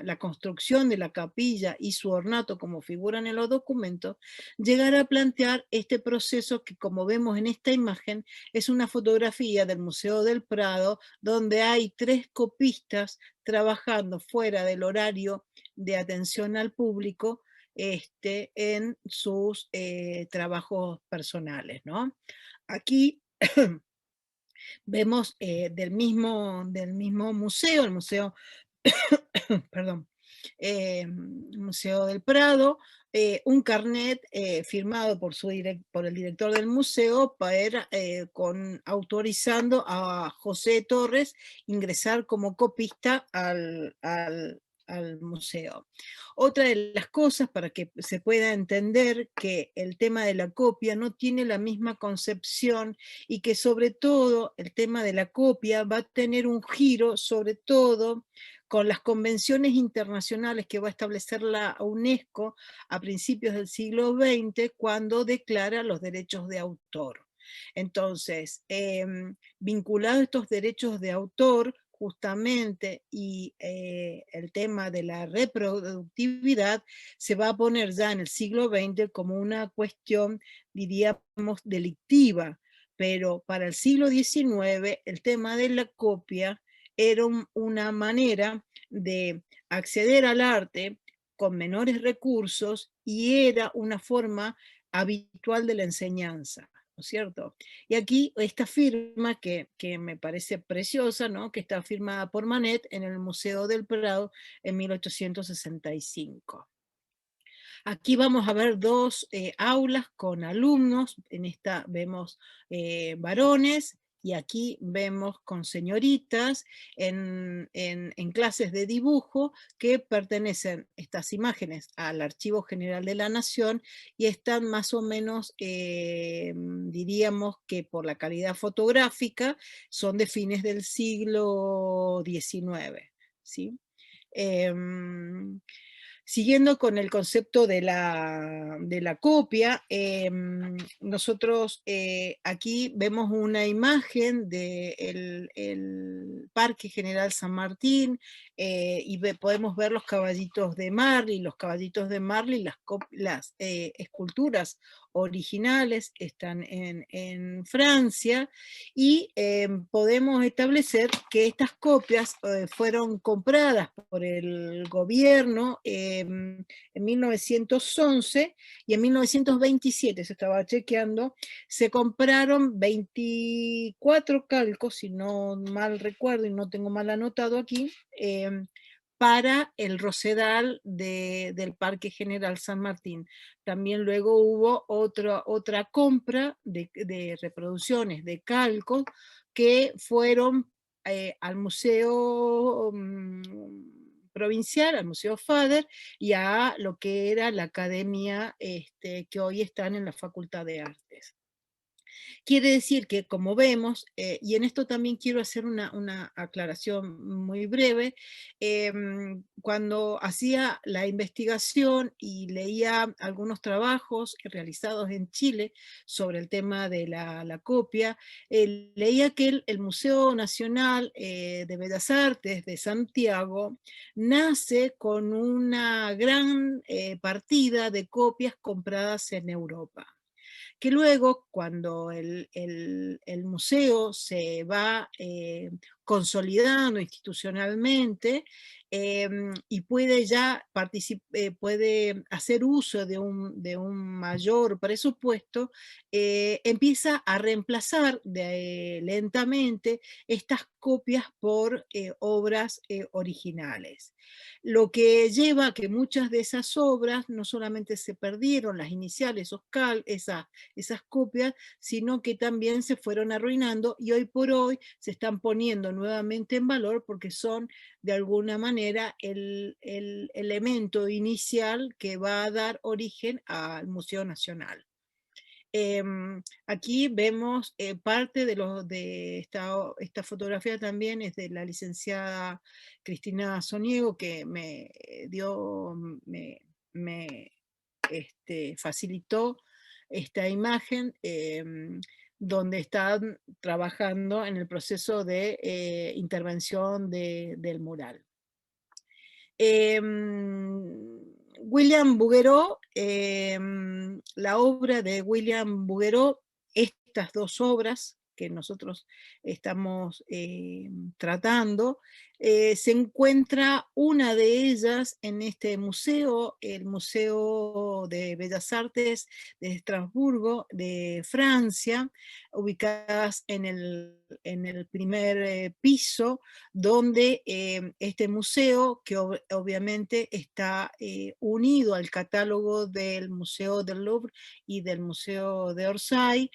la construcción de la capilla y su ornato como figuran en los documentos, llegara a plantear este proceso que, como vemos en esta imagen, es una fotografía del Museo del Prado, donde hay 3 copistas trabajando fuera del horario de atención al público en sus trabajos personales, ¿no? Aquí vemos del mismo museo, el museo, perdón, Museo del Prado, un carnet firmado por el director del museo autorizando a José Torres ingresar como copista al museo. Otra de las cosas para que se pueda entender que el tema de la copia no tiene la misma concepción y que sobre todo el tema de la copia va a tener un giro sobre todo con las convenciones internacionales que va a establecer la UNESCO a principios del siglo XX cuando declara los derechos de autor. Entonces, vinculados a estos derechos de autor, justamente, y el tema de la reproductividad se va a poner ya en el siglo XX como una cuestión, diríamos, delictiva, pero para el siglo XIX el tema de la copia era una manera de acceder al arte con menores recursos y era una forma habitual de la enseñanza, ¿no es cierto? Y aquí esta firma que me parece preciosa, ¿no? Que está firmada por Manet en el Museo del Prado en 1865. Aquí vamos a ver 2 aulas con alumnos, en esta vemos varones, y aquí vemos con señoritas en clases de dibujo que pertenecen estas imágenes al Archivo General de la Nación y están más o menos, diríamos que por la calidad fotográfica, son de fines del siglo XIX, ¿sí? Siguiendo con el concepto de la copia, nosotros aquí vemos una imagen del Parque General San Martín y podemos ver los caballitos de Marly. Los caballitos de Marly, las esculturas originales están en Francia y podemos establecer que estas copias fueron compradas por el gobierno en 1911 y en 1927, se estaba chequeando, se compraron 24 calcos, si no mal recuerdo y no tengo mal anotado aquí, para el Rosedal del Parque General San Martín. También luego hubo otra compra de reproducciones de calcos que fueron al Museo Provincial, al Museo Fader, y a lo que era la academia que hoy están en la Facultad de Artes. Quiere decir que, como vemos, y en esto también quiero hacer una aclaración muy breve, cuando hacía la investigación y leía algunos trabajos realizados en Chile sobre el tema de la copia, leía que el Museo Nacional de Bellas Artes de Santiago nace con una gran partida de copias compradas en Europa, que luego, cuando el museo se va consolidando institucionalmente, y puede ya puede hacer uso de un mayor presupuesto, empieza a reemplazar lentamente estas copias por obras originales. Lo que lleva a que muchas de esas obras no solamente se perdieron, las iniciales, esas copias, sino que también se fueron arruinando y hoy por hoy se están poniendo nuevamente en valor porque son de alguna manera el elemento inicial que va a dar origen al Museo Nacional. Aquí vemos parte de esta fotografía también es de la licenciada Cristina Soniego, que me facilitó esta imagen, donde están trabajando en el proceso de intervención del mural. William Bouguereau, la obra de William Bouguereau, estas dos obras que nosotros estamos tratando, se encuentra una de ellas en este museo, el Museo de Bellas Artes de Estrasburgo, de Francia, ubicadas en el primer piso, donde este museo, que obviamente está unido al catálogo del Museo del Louvre y del Museo de Orsay,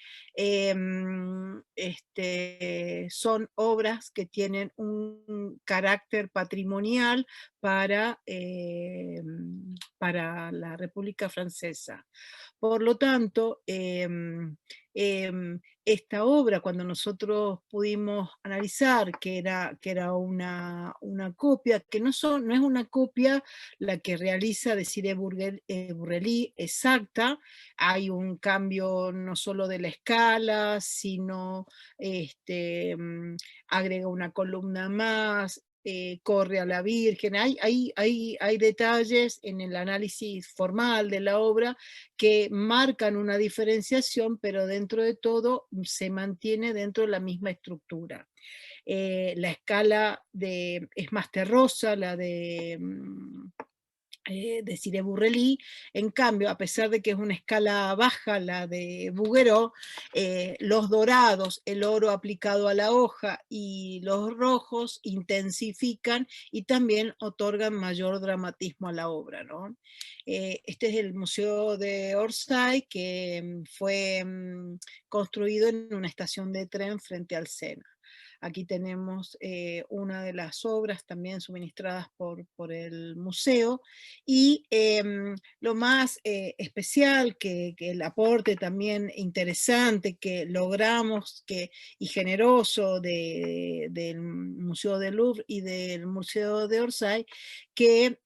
son obras que tienen un carácter patrimonial para la República Francesa. Por lo tanto, esta obra, cuando nosotros pudimos analizar que era una copia, que no es una copia la que realiza Desirée Burrelly exacta, hay un cambio no solo de la escala, sino agrega una columna más, corre a la Virgen, hay detalles en el análisis formal de la obra que marcan una diferenciación, pero dentro de todo se mantiene dentro de la misma estructura. La escala es más terrosa, la de Desirée Burrelly. En cambio, a pesar de que es una escala baja la de Bouguereau, los dorados, el oro aplicado a la hoja y los rojos intensifican y también otorgan mayor dramatismo a la obra, ¿no? Este es el Museo de Orsay, que fue construido en una estación de tren frente al Sena. Aquí tenemos una de las obras también suministradas por el museo, y lo más especial, que el aporte también interesante que logramos y generoso del Museo del Louvre y del Museo de Orsay, que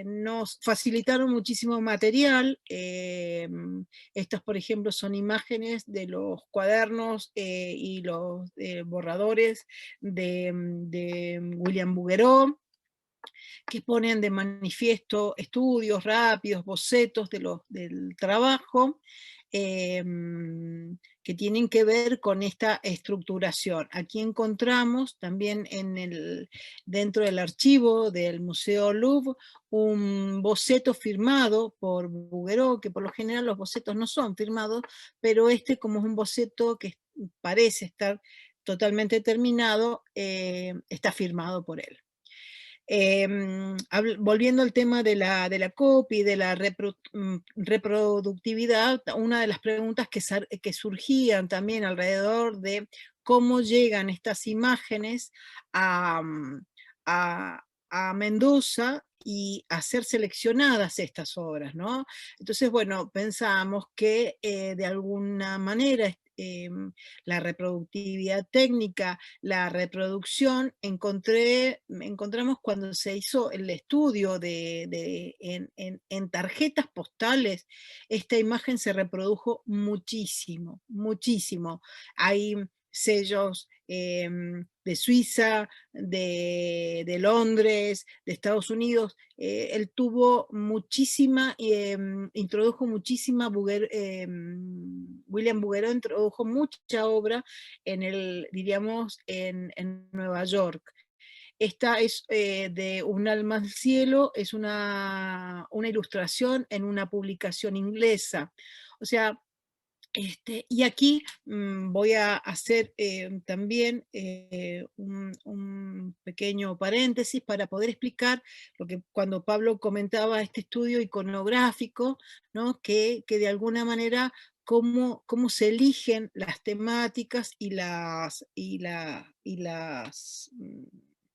nos facilitaron muchísimo material. Estas, por ejemplo, son imágenes de los cuadernos y los borradores de William Bouguereau, que ponen de manifiesto estudios rápidos, bocetos del trabajo, que tienen que ver con esta estructuración. Aquí encontramos también dentro del archivo del Museo Louvre un boceto firmado por Bouguereau, que por lo general los bocetos no son firmados, pero como es un boceto que parece estar totalmente terminado, está firmado por él. Volviendo al tema de la copia y de la reproductividad, una de las preguntas que surgían también alrededor de cómo llegan estas imágenes a Mendoza y a ser seleccionadas estas obras, ¿no? Entonces, bueno, pensamos que de alguna manera la reproductividad técnica, la reproducción, encontramos cuando se hizo el estudio en tarjetas postales, esta imagen se reprodujo muchísimo, muchísimo. sellos de Suiza, de Londres, de Estados Unidos. Él tuvo muchísima, introdujo muchísima, William Bouguereau introdujo mucha obra diríamos, en Nueva York. Esta es de Un alma al cielo, es una ilustración en una publicación inglesa. O sea, y aquí voy a hacer también un pequeño paréntesis para poder explicar lo que cuando Pablo comentaba este estudio iconográfico, ¿no? que de alguna manera cómo se eligen las temáticas y las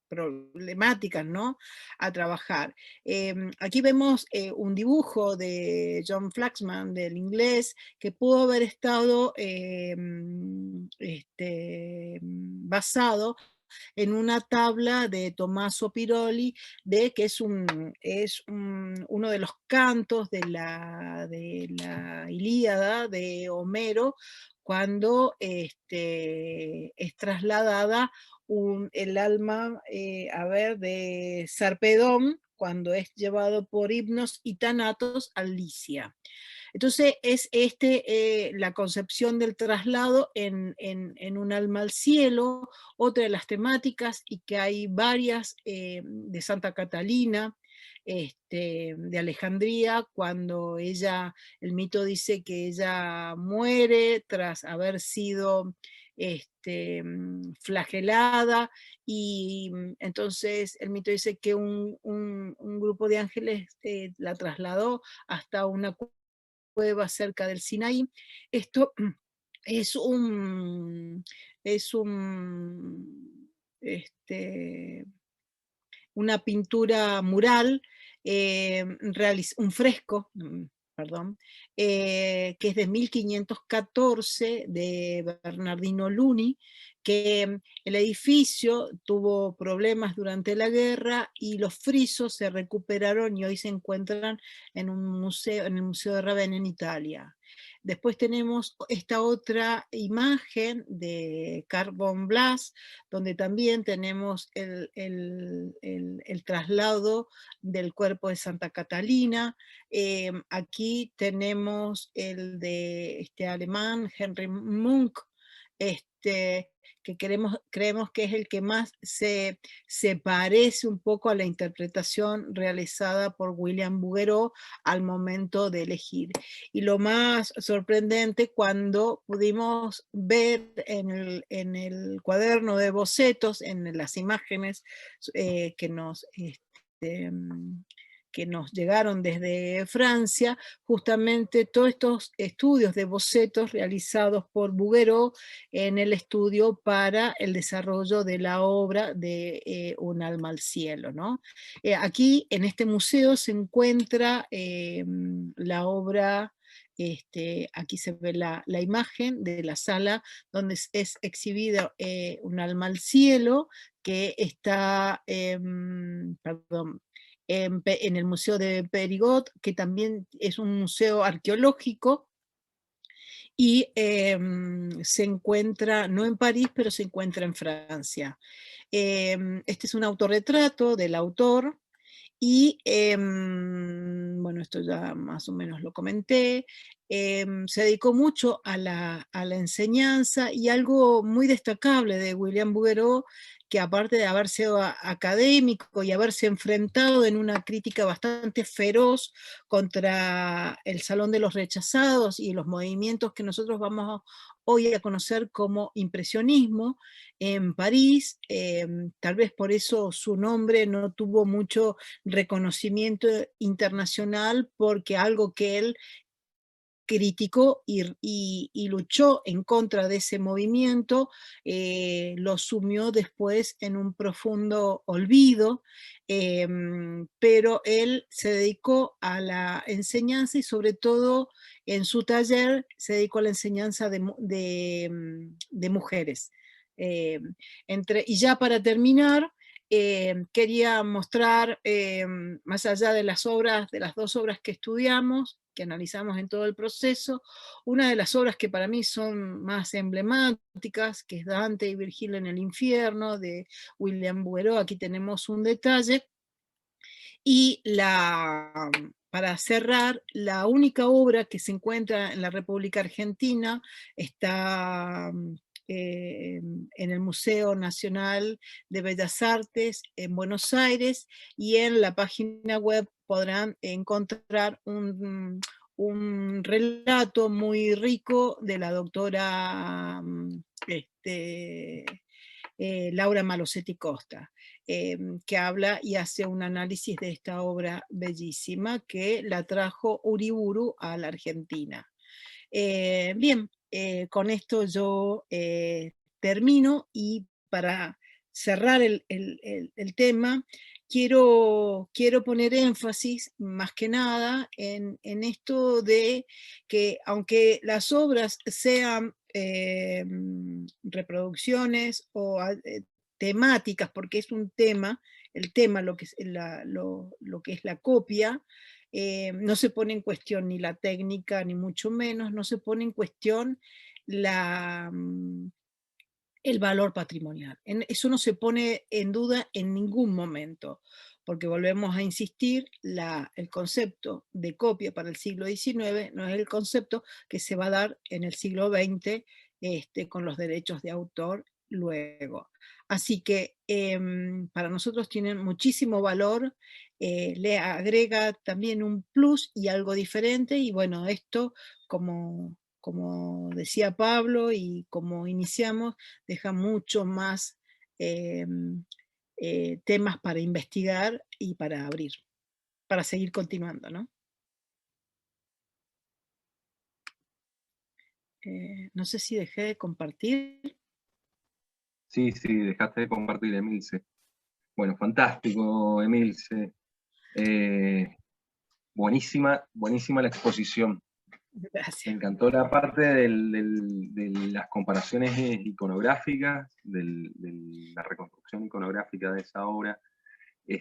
problemáticas, ¿no? a trabajar. Aquí vemos un dibujo de John Flaxman, del inglés, que pudo haber estado basado en una tabla de Tommaso Piroli, que es uno de los cantos de la Ilíada de Homero, cuando es trasladada el alma, de Sarpedón, cuando es llevado por Hipnos y Thanatos a Licia. Entonces es la concepción del traslado en Un alma al cielo, otra de las temáticas, y que hay varias de Santa Catalina, de Alejandría, cuando el mito dice que ella muere tras haber sido flagelada, y entonces el mito dice que un grupo de ángeles la trasladó hasta una cueva cerca del Sinaí. Esto es una pintura mural, un fresco, perdón, que es de 1514 de Bernardino Luni, que el edificio tuvo problemas durante la guerra y los frisos se recuperaron y hoy se encuentran en el Museo de Ravenna en Italia. Después tenemos esta otra imagen de Carbon Blas, donde también tenemos el traslado del cuerpo de Santa Catalina. Aquí tenemos el de este alemán, Henry Munch, que creemos que es el que más se parece un poco a la interpretación realizada por William Bouguereau al momento de elegir. Y lo más sorprendente, cuando pudimos ver en el cuaderno de bocetos, en las imágenes que nos llegaron desde Francia, justamente todos estos estudios de bocetos realizados por Bouguereau en el estudio para el desarrollo de la obra de Un alma al cielo, ¿no? Aquí en este museo se encuentra la obra. Aquí se ve la imagen de la sala donde es exhibido Un alma al cielo, que está, perdón, en el Museo de Périgot, que también es un museo arqueológico, y se encuentra, no en París, pero se encuentra en Francia. Este es un autorretrato del autor, y bueno, esto ya más o menos lo comenté. Se dedicó mucho a la enseñanza, y algo muy destacable de William Bouguereau, que aparte de haber sido académico y haberse enfrentado en una crítica bastante feroz contra el Salón de los Rechazados y los movimientos que nosotros vamos hoy a conocer como impresionismo en París, tal vez por eso su nombre no tuvo mucho reconocimiento internacional, porque algo que él criticó y luchó en contra de ese movimiento, lo sumió después en un profundo olvido, pero él se dedicó a la enseñanza, y sobre todo en su taller se dedicó a la enseñanza de mujeres. Y ya para terminar, quería mostrar, más allá de las dos obras que estudiamos, que analizamos en todo el proceso. Una de las obras que para mí son más emblemáticas, que es Dante y Virgilio en el infierno, de William Buero. Aquí tenemos un detalle. Y para cerrar, la única obra que se encuentra en la República Argentina está en el Museo Nacional de Bellas Artes en Buenos Aires, y en la página web podrán encontrar un relato muy rico de la doctora Laura Malosetti Costa, que habla y hace un análisis de esta obra bellísima que la trajo Uriburu a la Argentina. Bien, con esto yo termino, y para cerrar el tema, quiero poner énfasis más que nada en esto de que, aunque las obras sean reproducciones o temáticas, porque es un tema, el tema, lo que es lo que es la copia, no se pone en cuestión ni la técnica, ni mucho menos, no se pone en cuestión el valor patrimonial. Eso no se pone en duda en ningún momento, porque volvemos a insistir, el concepto de copia para el siglo XIX no es el concepto que se va a dar en el siglo XX con los derechos de autor luego. Así que para nosotros tienen muchísimo valor, le agrega también un plus y algo diferente, y bueno, esto, como decía Pablo y como iniciamos, deja mucho más temas para investigar y para abrir, para seguir continuando, ¿no? No sé si dejé de compartir. Sí, dejaste de compartir, Emilce. Bueno, fantástico, Emilce. Buenísima la exposición. Gracias. Me encantó la parte de las comparaciones iconográficas, de la reconstrucción iconográfica de esa obra. Yo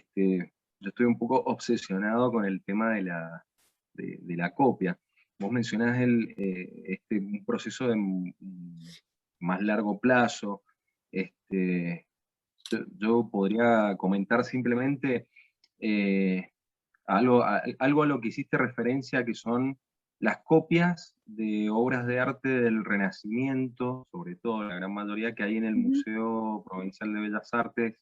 estoy un poco obsesionado con el tema de la copia. Vos mencionás un proceso de más largo plazo. Yo podría comentar simplemente algo a lo que hiciste referencia, que son las copias de obras de arte del Renacimiento, sobre todo la gran mayoría que hay en el Museo Provincial de Bellas Artes,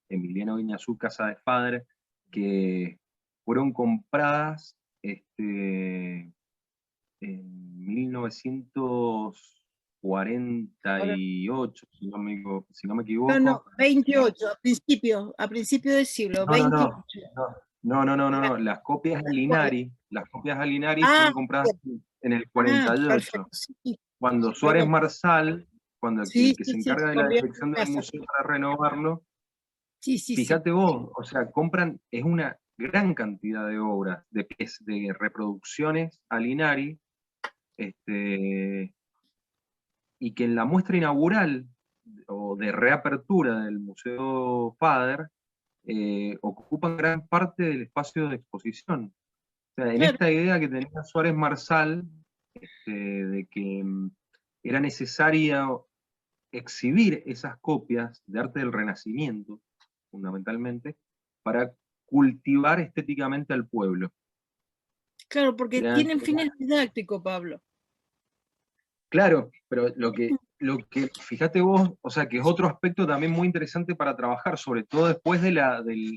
Emiliano Guiñazú, Casa de Fadre, que fueron compradas en 1948, si no me equivoco. No, 28, a principio del siglo, 28. No. Las copias Alinari fueron compradas en el 48. Perfecto, sí. Cuando Suárez Marsal, cuando el que se encarga de la conviene dirección del casa. museo para renovarlo, Sí. fíjate vos, o sea, compran, es una gran cantidad de obras, de reproducciones Alinari, y que en la muestra inaugural o de reapertura del Museo Fader ocupan gran parte del espacio de exposición. O sea, en esta idea que tenía Suárez Marsal, de que era necesario exhibir esas copias de arte del Renacimiento, fundamentalmente, para cultivar estéticamente al pueblo. Claro, porque tienen fines didácticos, Pablo. Claro, pero lo que, fíjate vos, o sea, que es otro aspecto también muy interesante para trabajar, sobre todo después del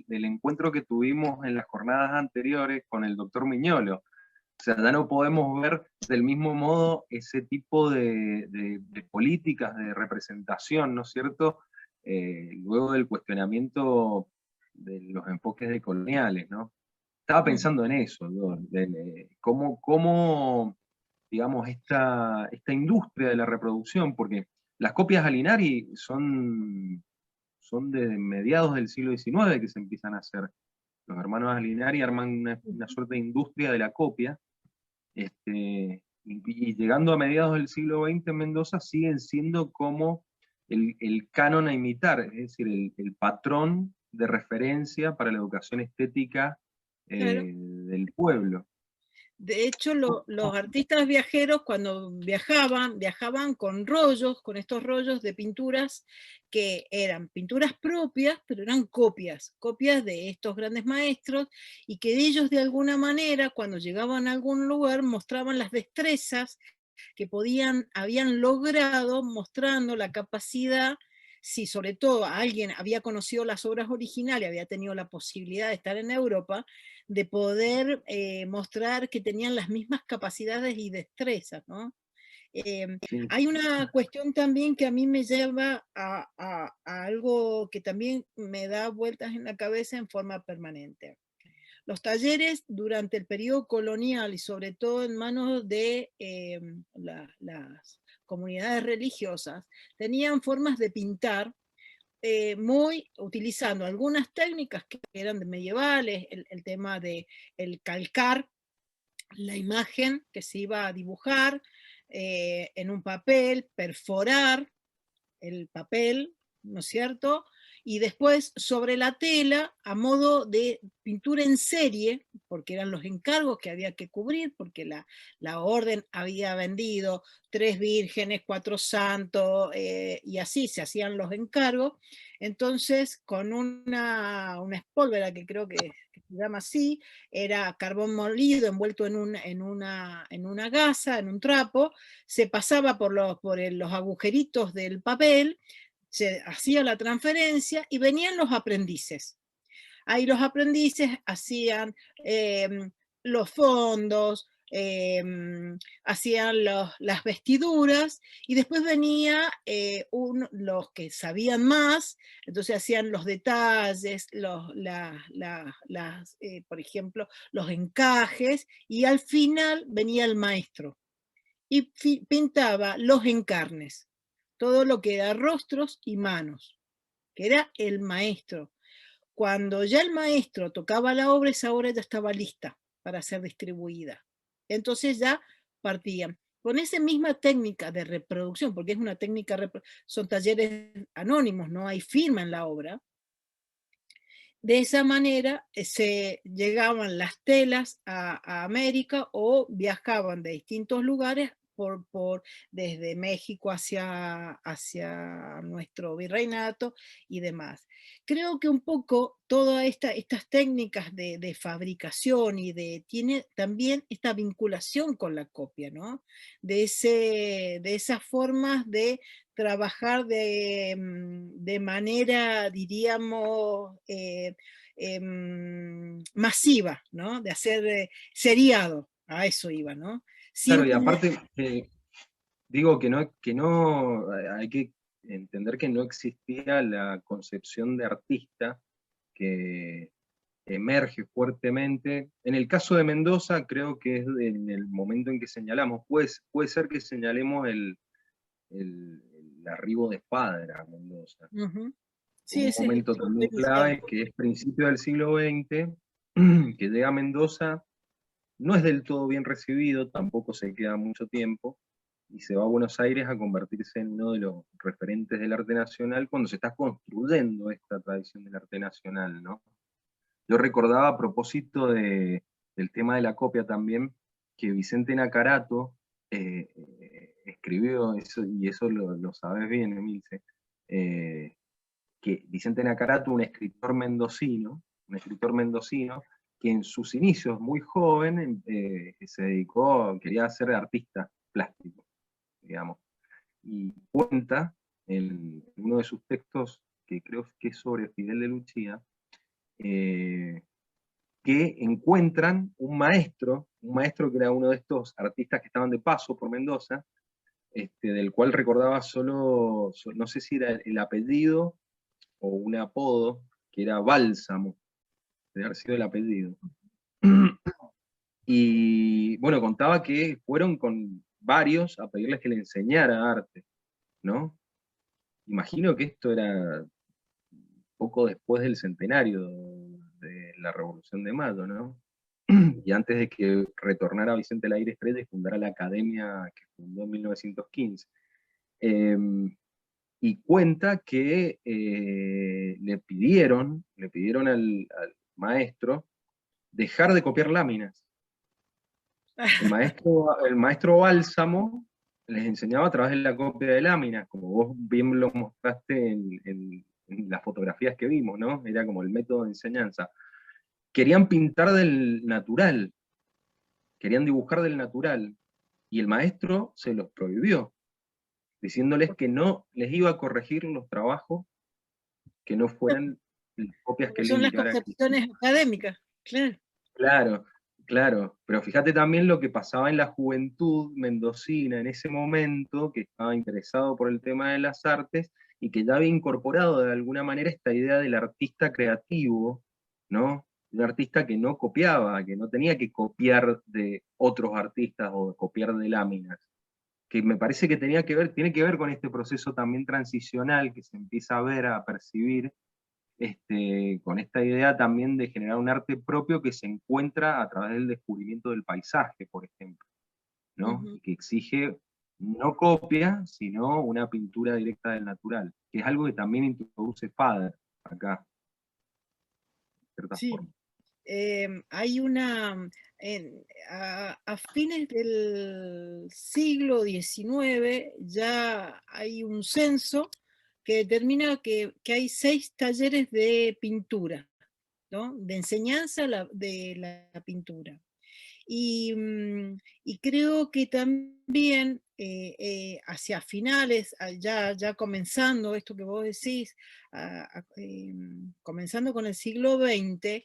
encuentro que tuvimos en las jornadas anteriores con el doctor Miñolo. O sea, ya no podemos ver del mismo modo ese tipo de políticas de representación, ¿no es cierto? Luego del cuestionamiento de los enfoques decoloniales, ¿no? Estaba pensando en eso, ¿no? Cómo digamos, esta industria de la reproducción, porque las copias Alinari son de mediados del siglo XIX que se empiezan a hacer. Los hermanos Alinari arman una suerte de industria de la copia, y llegando a mediados del siglo XX en Mendoza siguen siendo como el canon a imitar, es decir, el patrón de referencia para la educación estética del pueblo. De hecho, los artistas viajeros cuando viajaban con rollos, con estos rollos de pinturas que eran pinturas propias, pero eran copias de estos grandes maestros, y que ellos de alguna manera, cuando llegaban a algún lugar, mostraban las destrezas que habían logrado, mostrando la capacidad, si sobre todo alguien había conocido las obras originales, había tenido la posibilidad de estar en Europa, de poder mostrar que tenían las mismas capacidades y destrezas, ¿no? Sí, Hay una cuestión también que a mí me lleva a algo que también me da vueltas en la cabeza en forma permanente. Los talleres durante el periodo colonial y sobre todo en manos de las comunidades religiosas tenían formas de pintar muy utilizando algunas técnicas que eran de medievales, el tema de el calcar la imagen que se iba a dibujar en un papel, perforar el papel, ¿no es cierto? Y después sobre la tela, a modo de pintura en serie, porque eran los encargos que había que cubrir, porque la orden había vendido 3 vírgenes, 4 santos, y así se hacían los encargos. Entonces, con una espólvora que creo que se llama así, era carbón molido envuelto en una gasa, en un trapo, se pasaba por los agujeritos del papel, se hacía la transferencia y venían los aprendices. Ahí los aprendices hacían los fondos, hacían las vestiduras, y después venía los que sabían más, entonces hacían los detalles, por ejemplo, los encajes, y al final venía el maestro y pintaba los encarnes, todo lo que era rostros y manos, que era el maestro. Cuando ya el maestro tocaba la obra, esa obra ya estaba lista para ser distribuida. Entonces ya partían. Con esa misma técnica de reproducción, porque es una técnica, son talleres anónimos, no hay firma en la obra. De esa manera se llegaban las telas a América o viajaban de distintos lugares desde México hacia nuestro virreinato y demás. Creo que un poco todas estas técnicas de fabricación tiene también esta vinculación con la copia, ¿no? De esas formas de trabajar de manera, diríamos, masiva, ¿no? De hacer seriado, a eso iba, ¿no? claro, Sin y tener... aparte, digo que no, hay que entender que no existía la concepción de artista que emerge fuertemente. En el caso de Mendoza, creo que es en el momento en que señalamos, puede ser que señalemos el arribo de Espadra a Mendoza, Uh-huh. Sí, como un ese es el momento punto también inicial. clave, que es principio del siglo XX, que llega a Mendoza, no es del todo bien recibido, tampoco se queda mucho tiempo, y se va a Buenos Aires a convertirse en uno de los referentes del arte nacional cuando se está construyendo esta tradición del arte nacional, ¿no? Yo recordaba a propósito del tema de la copia también, que Vicente Nacarato escribió, eso, y eso lo sabes bien, Emilce, que Vicente Nacarato, un escritor mendocino, que en sus inicios, muy joven, se dedicó, quería ser artista plástico, digamos, y cuenta en uno de sus textos, que creo que es sobre Fidel de Luchía, que encuentran un maestro que era uno de estos artistas que estaban de paso por Mendoza, del cual recordaba solo, no sé si era el apellido o un apodo, que era Bálsamo, de haber sido el apellido. Y bueno, contaba que fueron con varios a pedirles que le enseñara arte, ¿no? Imagino que esto era poco después del centenario de la Revolución de Mayo, ¿no? Y antes de que retornara Vicente Laire Estrella y fundara la academia que fundó en 1915. Y cuenta que le pidieron al maestro dejar de copiar láminas, El maestro Bálsamo les enseñaba a través de la copia de láminas, como vos bien lo mostraste en las fotografías que vimos, ¿no? Era como el método de enseñanza. Querían pintar del natural, querían dibujar del natural, y el maestro se los prohibió, diciéndoles que no les iba a corregir los trabajos que no fueran las copias que Porque él son las indicara que hicieran. concepciones académicas, claro. Claro, claro, pero fíjate también lo que pasaba en la juventud mendocina en ese momento, que estaba interesado por el tema de las artes y que ya había incorporado de alguna manera esta idea del artista creativo, ¿no? Un artista que no copiaba, que no tenía que copiar de otros artistas o copiar de láminas, que me parece que tiene que ver con este proceso también transicional que se empieza a ver, a percibir, con esta idea también de generar un arte propio que se encuentra a través del descubrimiento del paisaje, por ejemplo, ¿no? Ujú. Y que exige no copia, sino una pintura directa del natural, que es algo que también introduce Fader acá, de cierta Sí, forma. hay a fines del siglo XIX ya hay un censo que determina que hay 6 talleres de pintura, ¿no? De enseñanza de la pintura. Y creo que también hacia finales, ya comenzando esto que vos decís, comenzando con el siglo XX,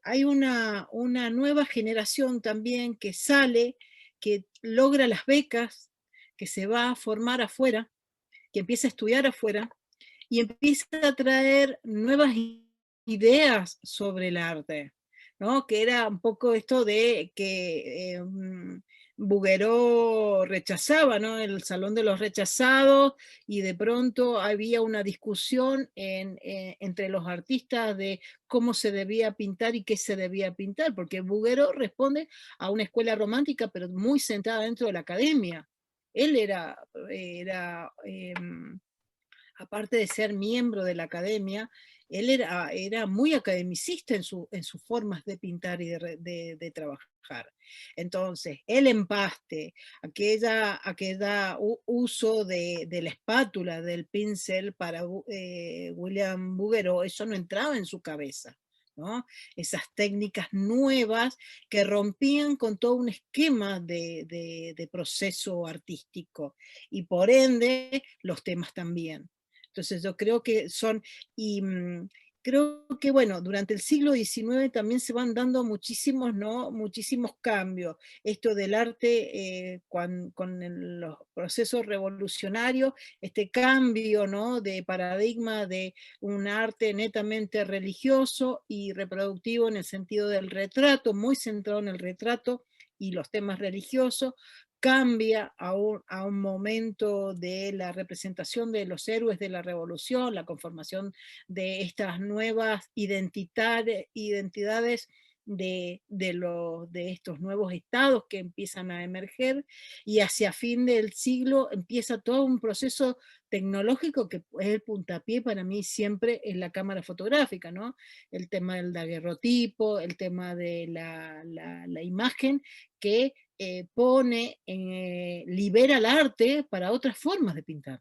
hay una nueva generación también que sale, que logra las becas, que se va a formar afuera, que empieza a estudiar afuera, y empieza a traer nuevas ideas sobre el arte, ¿no? Que era un poco esto de que Bouguereau rechazaba, ¿no? El Salón de los Rechazados, y de pronto había una discusión entre los artistas de cómo se debía pintar y qué se debía pintar, porque Bouguereau responde a una escuela romántica, pero muy centrada dentro de la academia. Él aparte de ser miembro de la academia, él era muy academicista en sus formas de pintar y de trabajar. Entonces, el empaste, aquella uso de la espátula, del pincel para William Bouguereau, eso no entraba en su cabeza, ¿no? Esas técnicas nuevas que rompían con todo un esquema de proceso artístico, y por ende los temas también. Entonces yo creo que creo que bueno, durante el siglo XIX también se van dando muchísimos, ¿no? Muchísimos cambios. Esto del arte con los procesos revolucionarios, este cambio, ¿no? De paradigma de un arte netamente religioso y reproductivo en el sentido del retrato, muy centrado en el retrato y los temas religiosos, cambia a un momento de la representación de los héroes de la revolución, la conformación de estas nuevas identidades de estos nuevos estados que empiezan a emerger, y hacia fin del siglo empieza todo un proceso tecnológico que es el puntapié para mí siempre en la cámara fotográfica, ¿no? El tema del daguerrotipo, el tema de la imagen que libera el arte para otras formas de pintar.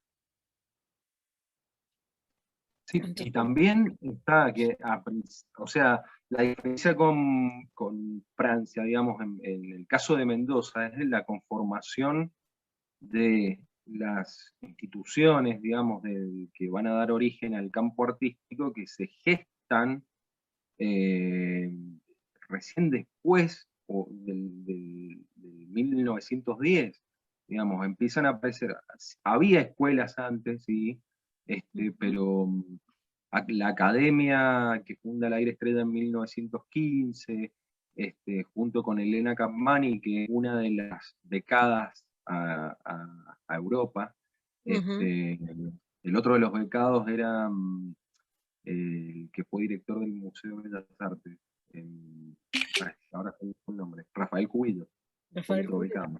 Sí, y Entonces, también está que, o sea, la diferencia con Francia, digamos, en el caso de Mendoza, es la conformación de las instituciones, digamos, que van a dar origen al campo artístico, que se gestan eh, recién después del 1910, digamos, empiezan a aparecer, había escuelas antes, sí, pero la academia que funda el Aire Estrella en 1915, junto con Elena Capmani, que es una de las becadas a Europa. El otro de los becados era el que fue director del Museo de Bellas Artes. Ahora se me fue el nombre. Rafael Cubillo, fue Rafael otro Cubillo. becado.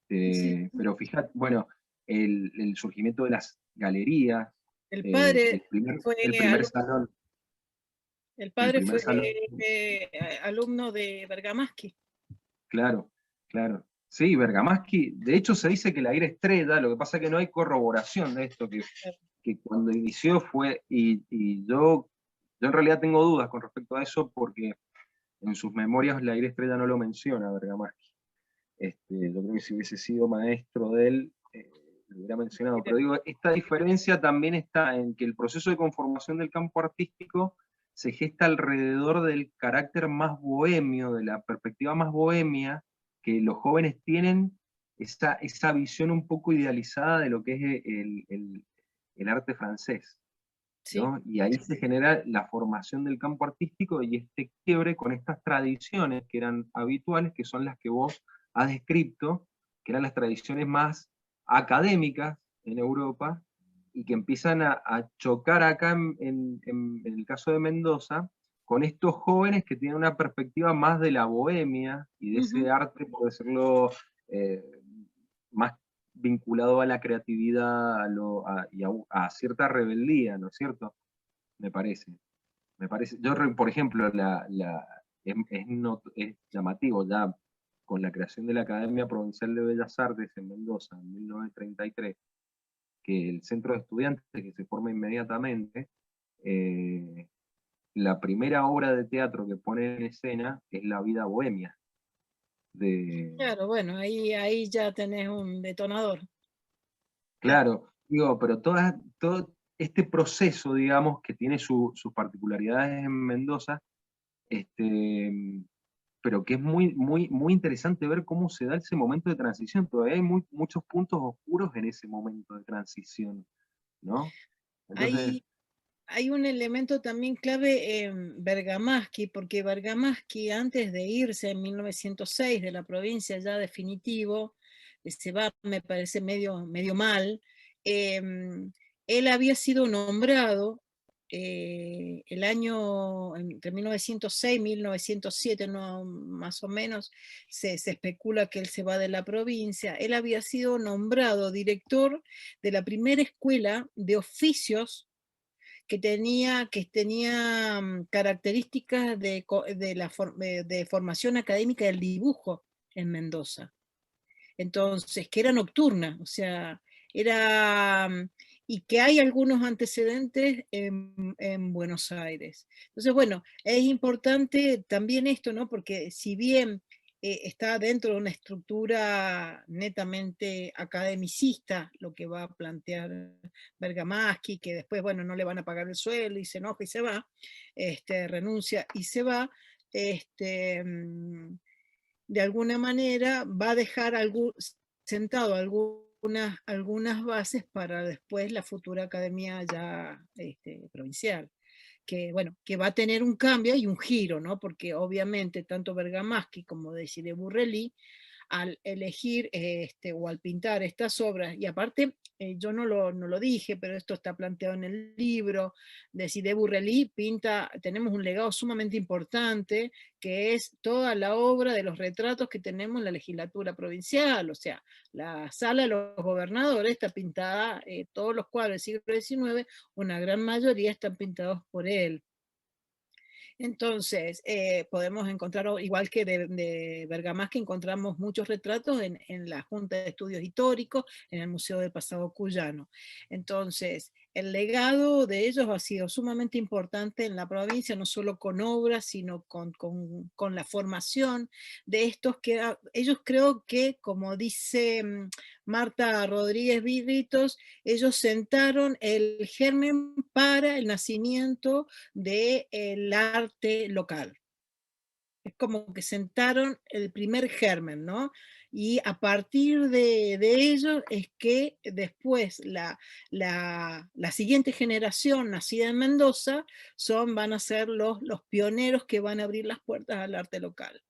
Sí. Pero fíjate, bueno, el surgimiento de las galerías, El el padre primer, fue, el primer salón, el el padre primer fue salón, alumno de Bergamaschi. Claro, claro. Sí, Bergamaschi, de hecho se dice que la era estrella, lo que pasa es que no hay corroboración de esto, que cuando inició fue, y yo en realidad tengo dudas con respecto a eso, porque en sus memorias la era estrella no lo menciona Bergamaschi. Yo creo que si hubiese sido maestro de él, lo hubiera mencionado. Pero digo, esta diferencia también está en que el proceso de conformación del campo artístico se gesta alrededor del carácter más bohemio, de la perspectiva más bohemia, que los jóvenes tienen esa visión un poco idealizada de lo que es el arte francés, ¿no? Sí, Y ahí se genera la formación del campo artístico y este quiebre con estas tradiciones que eran habituales, que son las que vos has descrito, que eran las tradiciones más académicas en Europa, y que empiezan a chocar acá en el caso de Mendoza, con estos jóvenes que tienen una perspectiva más de la bohemia y de ese arte, por decirlo, eh, más vinculado a la creatividad y a cierta rebeldía, ¿no es cierto? Me parece. Me parece. Por ejemplo, es llamativo ya con la creación de la Academia Provincial de Bellas Artes en Mendoza en 1933, que el centro de estudiantes que se forma inmediatamente, eh, la primera obra de teatro que pone en escena es La vida bohemia. claro, bueno, ahí ya tenés un detonador. Claro, digo, pero todo este proceso, digamos, que tiene sus particularidades en Mendoza, este, pero que es muy, muy, muy interesante ver cómo se da ese momento de transición. Todavía hay muchos puntos oscuros en ese momento de transición, ¿no? Entonces, Hay, hay un elemento también clave en Bergamaschi, porque Bergamaschi antes de irse en 1906 de la provincia ya definitivo, se va, me parece, medio mal, él había sido nombrado el año entre 1906 y 1907, no, más o menos, se especula que él se va de la provincia. Él había sido nombrado director de la primera escuela de oficios que tenía características de formación académica del dibujo en Mendoza. Entonces, que era nocturna, o sea, era, y que hay algunos antecedentes en Buenos Aires. Entonces, bueno, es importante también esto, ¿no? Porque si bien está dentro de una estructura netamente academicista, lo que va a plantear Bergamaschi, que después, bueno, no le van a pagar el sueldo y se enoja y se va, renuncia y se va, de alguna manera va a dejar sentado algunas bases para después la futura academia ya provincial, que bueno, que va a tener un cambio y un giro, ¿no? Porque obviamente tanto Bergamaschi como Desiré Burrelli al elegir o al pintar estas obras, y aparte yo no lo dije, pero esto está planteado en el libro, de Sidé Burrelli tenemos un legado sumamente importante, que es toda la obra de los retratos que tenemos en la legislatura provincial, o sea, la sala de los gobernadores está pintada, todos los cuadros del siglo XIX, una gran mayoría están pintados por él. Entonces, podemos encontrar, igual que de Bergamaschi, encontramos muchos retratos en la Junta de Estudios Históricos, en el Museo del Pasado Cuyano. Entonces, el legado de ellos ha sido sumamente importante en la provincia, no solo con obras, sino con la formación de estos que ellos creo que, como dice Marta Rodríguez Vidritos, ellos sentaron el germen para el nacimiento del arte local. Es como que sentaron el primer germen, ¿no? Y a partir de ello es que después la siguiente generación nacida en Mendoza van a ser los pioneros que van a abrir las puertas al arte local.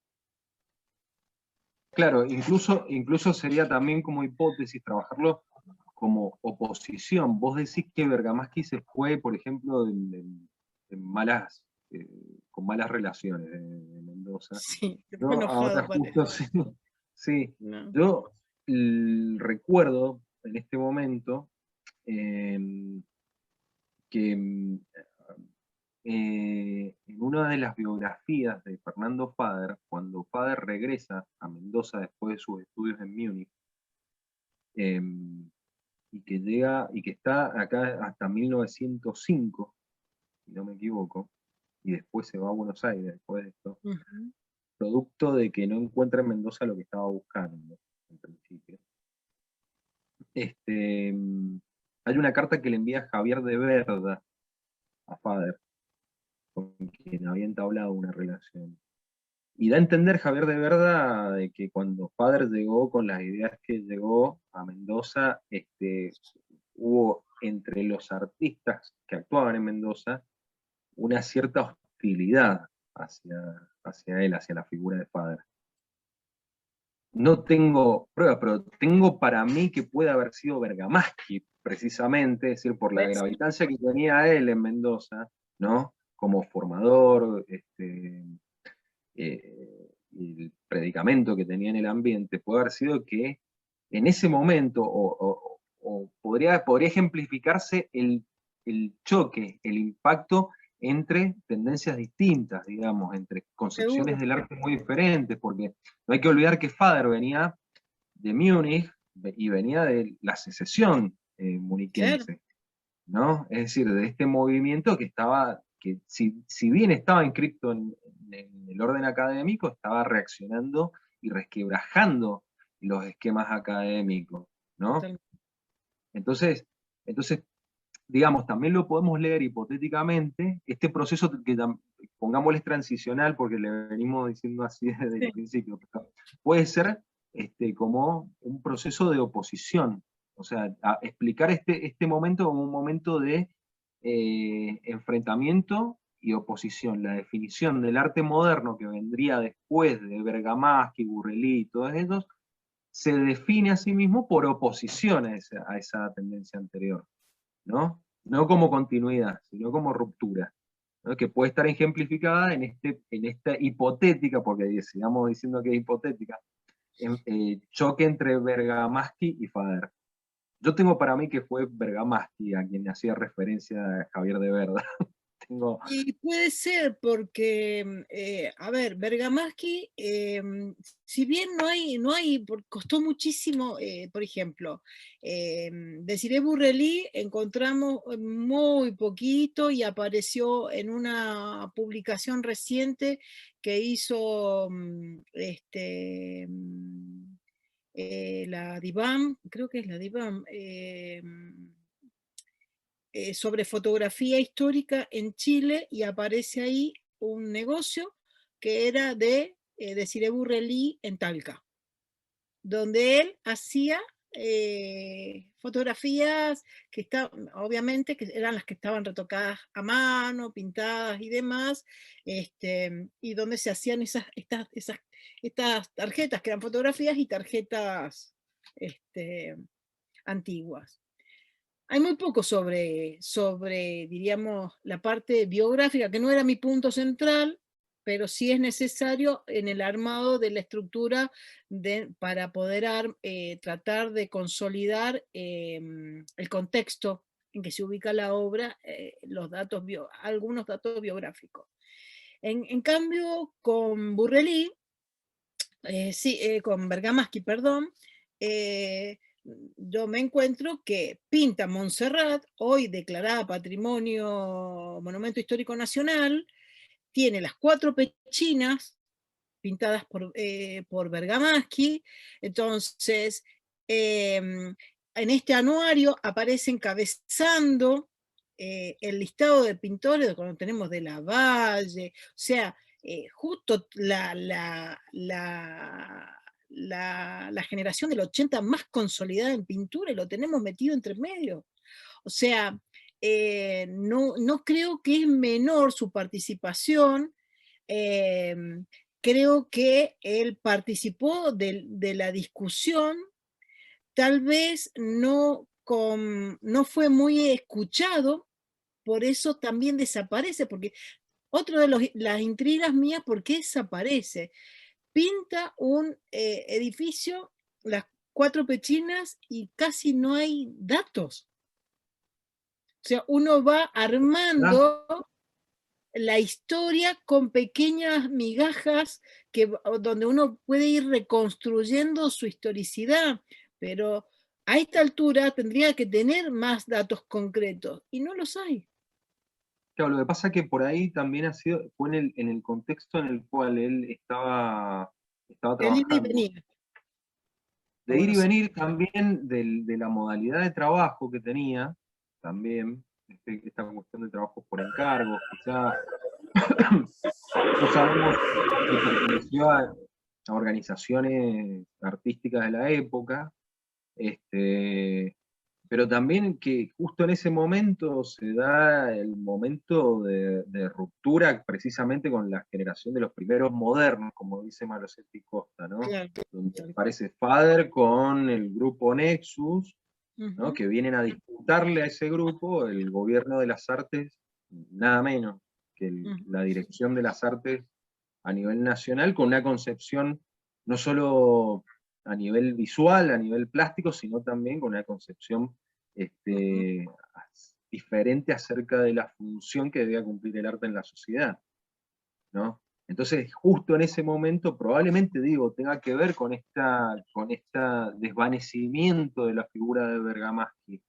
claro, incluso sería también como hipótesis trabajarlo como oposición. Vos decís que Bergamaschi se fue, por ejemplo, eh, con malas relaciones de Mendoza. Sí, fue Yo ahora enojado, justo parece. sí, sí, No. yo recuerdo en este momento em, que en una de las biografías de Fernando Fader, cuando Fader regresa a Mendoza después de sus estudios en Múnich, y que llega, y que está acá hasta 1905, si no me equivoco, y después se va a Buenos Aires después de esto, producto de que no encuentra en Mendoza lo que estaba buscando, en principio. Hay una carta que le envía Javier de Verda a Fader, con quien había entablado una relación. Y da a entender Javier de Verda de que cuando Fader llegó con las ideas que llegó a Mendoza, hubo entre los artistas que actuaban en Mendoza una cierta hostilidad hacia él, hacia la figura de Fader. No tengo pruebas, pero tengo para mí que puede haber sido Bergamaschi, precisamente, es decir, por la gravitancia que tenía él en Mendoza, ¿no? Como formador, el predicamento que tenía en el ambiente, puede haber sido que en ese momento, o podría ejemplificarse el choque, el impacto entre tendencias distintas, digamos, entre concepciones del arte muy diferentes, porque no hay que olvidar que Fader venía de Múnich y venía de la secesión muniquense, ¿no? Es decir, de este movimiento que estaba, que si bien estaba inscrito en el orden académico, estaba reaccionando y resquebrajando los esquemas académicos, ¿no? Entonces, digamos, también lo podemos leer hipotéticamente, este proceso que pongámosle transicional, porque le venimos diciendo así desde el principio, puede ser como un proceso de oposición, o sea, explicar este momento como un momento de enfrentamiento y oposición. La definición del arte moderno que vendría después de Bergamaschi, Burrelí y todos estos, se define a sí mismo por oposición a esa tendencia anterior, ¿no? No como continuidad, sino como ruptura, ¿no? Que puede estar ejemplificada en esta hipotética, porque sigamos diciendo que es hipotética, choque entre Bergamaschi y Fader. Yo tengo para mí que fue Bergamaschi a quien hacía referencia a Javier de Verda. Y puede ser porque, a ver, Bergamaschi, si bien costó muchísimo, por ejemplo, Desiré Burrelí encontramos muy poquito y apareció en una publicación reciente que hizo la DIVAM, creo que es la DIVAM, sobre fotografía histórica en Chile, y aparece ahí un negocio que era de Desiré Burrelí en Talca, donde él hacía fotografías que obviamente que eran las que estaban retocadas a mano, pintadas y demás, y donde se hacían estas tarjetas que eran fotografías y tarjetas antiguas. Hay muy poco sobre, diríamos, la parte biográfica, que no era mi punto central, pero sí es necesario en el armado de la estructura para poder tratar de consolidar el contexto en que se ubica la obra, algunos datos biográficos. En cambio, con Burrelí, con Bergamaschi, perdón, yo me encuentro que pinta Montserrat, hoy declarada Patrimonio Monumento Histórico Nacional, tiene las 4 pechinas pintadas por Bergamaschi. Entonces, en este anuario aparece encabezando el listado de pintores, cuando tenemos de Lavalle, o sea, justo la generación del 80 más consolidada en pintura, y lo tenemos metido entre medio. O sea, no creo que es menor su participación. Creo que él participó de la discusión, tal vez no fue muy escuchado, por eso también desaparece, porque otro de las intrigas mías, ¿por qué desaparece? Pinta un edificio, las 4 pechinas, y casi no hay datos. O sea, uno va armando la historia con pequeñas migajas donde uno puede ir reconstruyendo su historicidad, pero a esta altura tendría que tener más datos concretos, y no los hay. Claro, lo que pasa es que por ahí también fue en el contexto en el cual él estaba El ir y trabajando. venir. De ir y venir también de la modalidad de trabajo que tenía, también, esta cuestión de trabajo por encargos, quizá no sabemos si perteneció a organizaciones artísticas de la época, pero también que justo en ese momento se da el momento de ruptura precisamente con la generación de los primeros modernos, como dice Malosetti Costa, ¿no? Claro. Donde aparece Fader con el grupo Nexus, ¿no? Que vienen a disputarle a ese grupo el gobierno de las artes, nada menos que la dirección de las artes a nivel nacional, con una concepción no solo a nivel visual, a nivel plástico, sino también con una concepción diferente acerca de la función que debía cumplir el arte en la sociedad, ¿no? Entonces, justo en ese momento, probablemente, digo, tenga que ver con este desvanecimiento de la figura de Bergamaschi,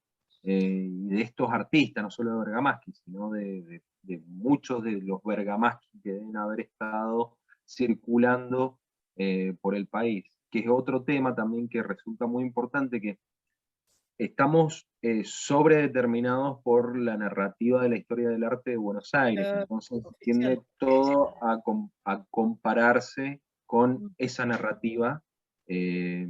y de estos artistas, no solo de Bergamaschi, sino de muchos de los Bergamaschi que deben haber estado circulando por el país, que es otro tema también que resulta muy importante, que estamos sobredeterminados por la narrativa de la historia del arte de Buenos Aires, entonces tiende todo a compararse con esa narrativa que,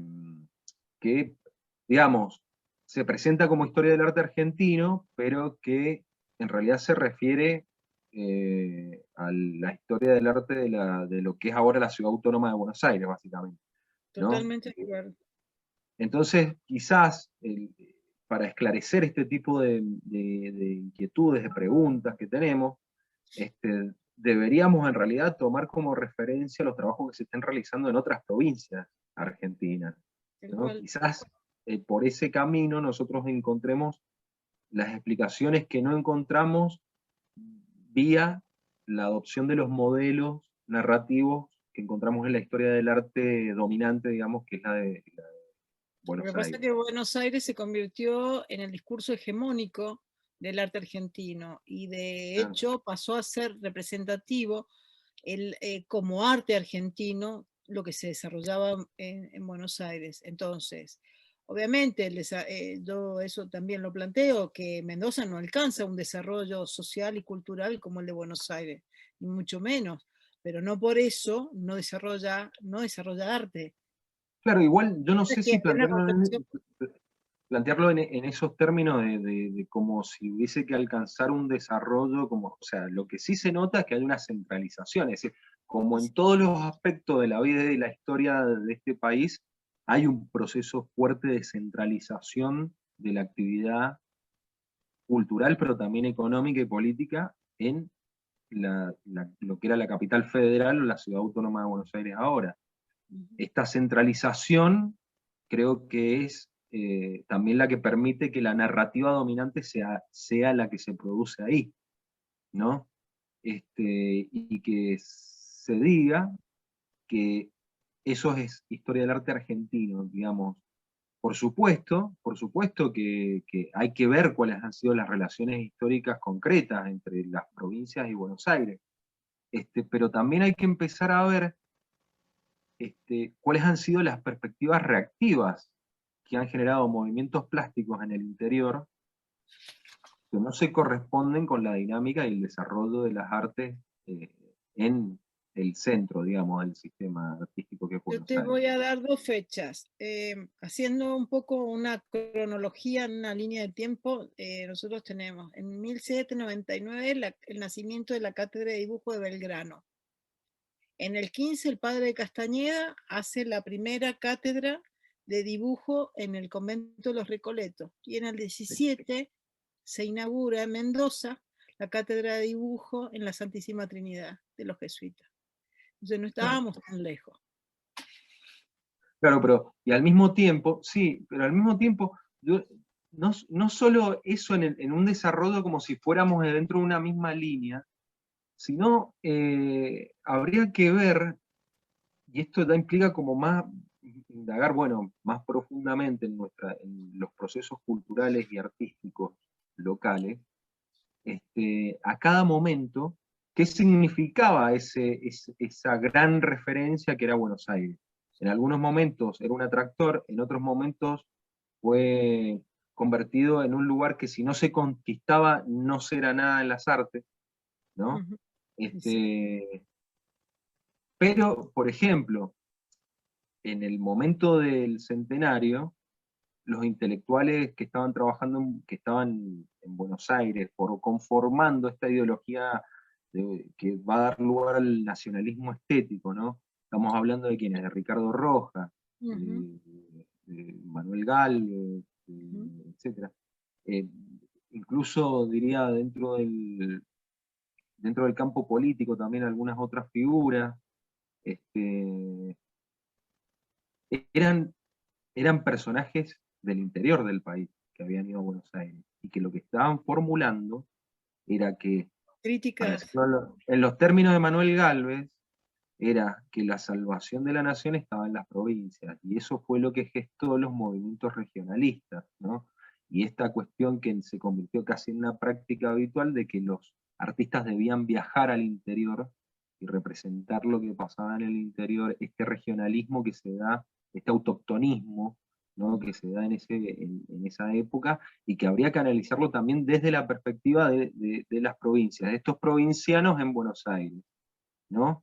digamos, se presenta como historia del arte argentino, pero que en realidad se refiere a la historia del arte de lo que es ahora la Ciudad Autónoma de Buenos Aires, básicamente, ¿no? Totalmente de acuerdo. Entonces, quizás, para esclarecer este tipo de inquietudes, de preguntas que tenemos, deberíamos en realidad tomar como referencia los trabajos que se estén realizando en otras provincias argentinas, ¿no? Quizás por ese camino nosotros encontremos las explicaciones que no encontramos vía la adopción de los modelos narrativos que encontramos en la historia del arte dominante, digamos, que es la de Buenos Aires. Lo que pasa es que Buenos Aires se convirtió en el discurso hegemónico del arte argentino, y de hecho pasó a ser representativo como arte argentino lo que se desarrollaba en Buenos Aires. Entonces, obviamente, yo eso también lo planteo, que Mendoza no alcanza un desarrollo social y cultural como el de Buenos Aires, ni mucho menos, pero no por eso no desarrolla arte. Claro, igual yo no sé si plantearlo en esos términos de como si hubiese que alcanzar un desarrollo, o sea, lo que sí se nota es que hay una centralización, es decir, como en todos los aspectos de la vida y de la historia de este país, hay un proceso fuerte de centralización de la actividad cultural, pero también económica y política en lo que era la capital federal o la Ciudad Autónoma de Buenos Aires ahora. Esta centralización creo que es también la que permite que la narrativa dominante sea la que se produce ahí, ¿no? Y que se diga que eso es historia del arte argentino, digamos. Por supuesto que hay que ver cuáles han sido las relaciones históricas concretas entre las provincias y Buenos Aires, pero también hay que empezar a ver cuáles han sido las perspectivas reactivas que han generado movimientos plásticos en el interior que no se corresponden con la dinámica y el desarrollo de las artes en el centro, digamos, del sistema artístico que es Buenos Aires. Yo te voy a dar 2 fechas. Haciendo un poco una cronología en una línea de tiempo, nosotros tenemos en 1799 el nacimiento de la Cátedra de Dibujo de Belgrano. En el 15 el padre de Castañeda hace la primera cátedra de dibujo en el convento de los Recoletos, y en el 17 se inaugura en Mendoza la cátedra de dibujo en la Santísima Trinidad de los jesuitas. Entonces no estábamos tan lejos. Claro, pero al mismo tiempo, no solo eso en un desarrollo como si fuéramos dentro de una misma línea, sino habría que ver, y esto implica como más indagar, bueno, más profundamente en los procesos culturales y artísticos locales, a cada momento, qué significaba esa gran referencia que era Buenos Aires. En algunos momentos era un atractor, en otros momentos fue convertido en un lugar que si no se conquistaba no será nada en las artes, ¿no? Ujú. Pero, por ejemplo, en el momento del centenario, los intelectuales que estaban trabajando, que estaban en Buenos Aires, conformando esta ideología que va a dar lugar al nacionalismo estético, ¿no? Estamos hablando de quiénes, de Ricardo Rojas, Ujú. de Manuel Gálvez, Ujú. etc. Eh, Incluso diría dentro del campo político también algunas otras figuras, este, eran eran personajes del interior del país que habían ido a Buenos Aires y que lo que estaban formulando era que, para Críticas. decirlo en los términos de Manuel Gálvez, era que la salvación de la nación estaba en las provincias, y eso fue lo que gestó los movimientos regionalistas, ¿no? Y esta cuestión que se convirtió casi en una práctica habitual de que los artistas debían viajar al interior y representar lo que pasaba en el interior, este regionalismo que se da, este autoctonismo, ¿no? Que se da en esa época, y que habría que analizarlo también desde la perspectiva de las provincias, de estos provincianos en Buenos Aires, ¿no?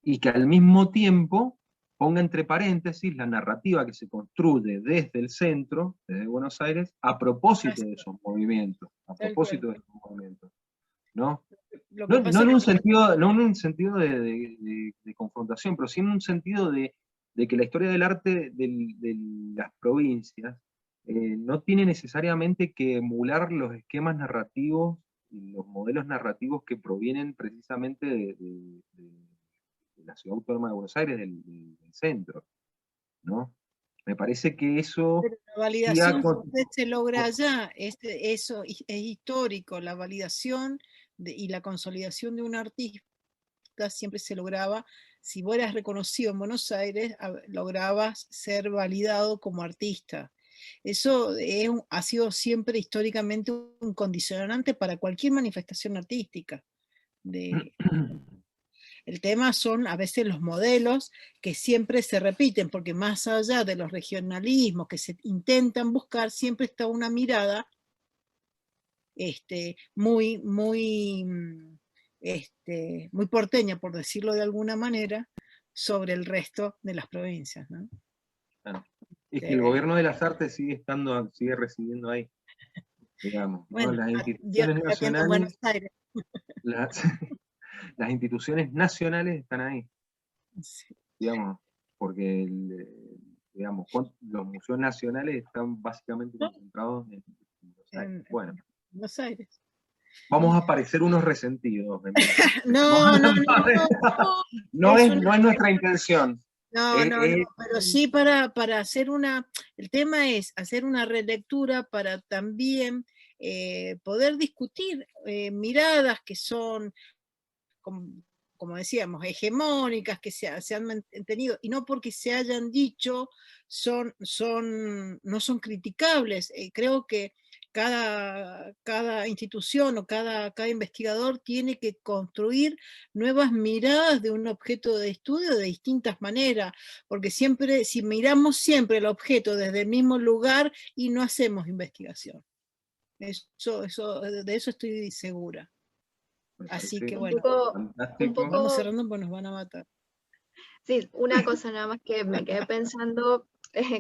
Y que al mismo tiempo ponga entre paréntesis la narrativa que se construye desde el centro, desde Buenos Aires, a propósito de esos movimientos, Tal cual. ¿no? Lo que No pasa en que un sentido, no en un sentido de confrontación, pero sí en un sentido de que la historia del arte de las provincias no tiene necesariamente que emular los esquemas narrativos y los modelos narrativos que provienen precisamente de la ciudad autónoma de Buenos Aires, del centro, ¿no? Me parece que eso pero la sí validación se logra allá, eso es histórico, la validación y la consolidación de un artista siempre se lograba, si vos eras reconocido en Buenos Aires, lograbas ser validado como artista. Eso ha sido siempre históricamente un condicionante para cualquier manifestación artística. El tema son a veces los modelos que siempre se repiten, porque más allá de los regionalismos que se intentan buscar, siempre está una mirada muy porteña, por decirlo de alguna manera, sobre el resto de las provincias, ¿no? Claro. Es que el gobierno de las artes sigue residiendo ahí, digamos, ¿no? Bueno, Las Dios instituciones tenga tiempo en Buenos nacionales, Aires. las, las instituciones nacionales están ahí, Sí. digamos, porque digamos, los museos nacionales están básicamente concentrados en Buenos Aires. En Bueno, Buenos Aires. vamos a parecer unos resentidos, Emilia. No, no, no, No es es, una... no es nuestra intención. No, no, no, pero sí para hacer el tema es hacer una relectura para también poder discutir miradas que son, como decíamos, hegemónicas, que se han mantenido, y no porque se hayan dicho, no son criticables. Creo que cada institución o cada investigador tiene que construir nuevas miradas de un objeto de estudio de distintas maneras, porque siempre, si miramos siempre el objeto desde el mismo lugar, y no hacemos investigación. De eso estoy segura. Así que bueno, Un fantástico. vamos poco, cerrando porque nos van a matar. sí, una cosa nada más que me quedé pensando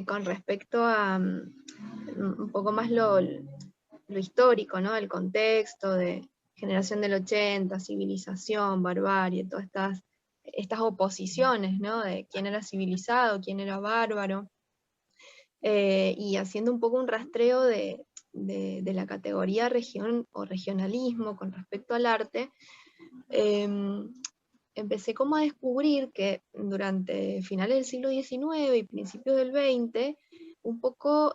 con respecto a un poco más lo histórico, ¿no? El contexto de generación del 80, civilización, barbarie, todas estas oposiciones, ¿no? De quién era civilizado, quién era bárbaro, y haciendo un poco un rastreo de la categoría región o regionalismo con respecto al arte, empecé como a descubrir que durante finales del siglo XIX y principios del XX, un poco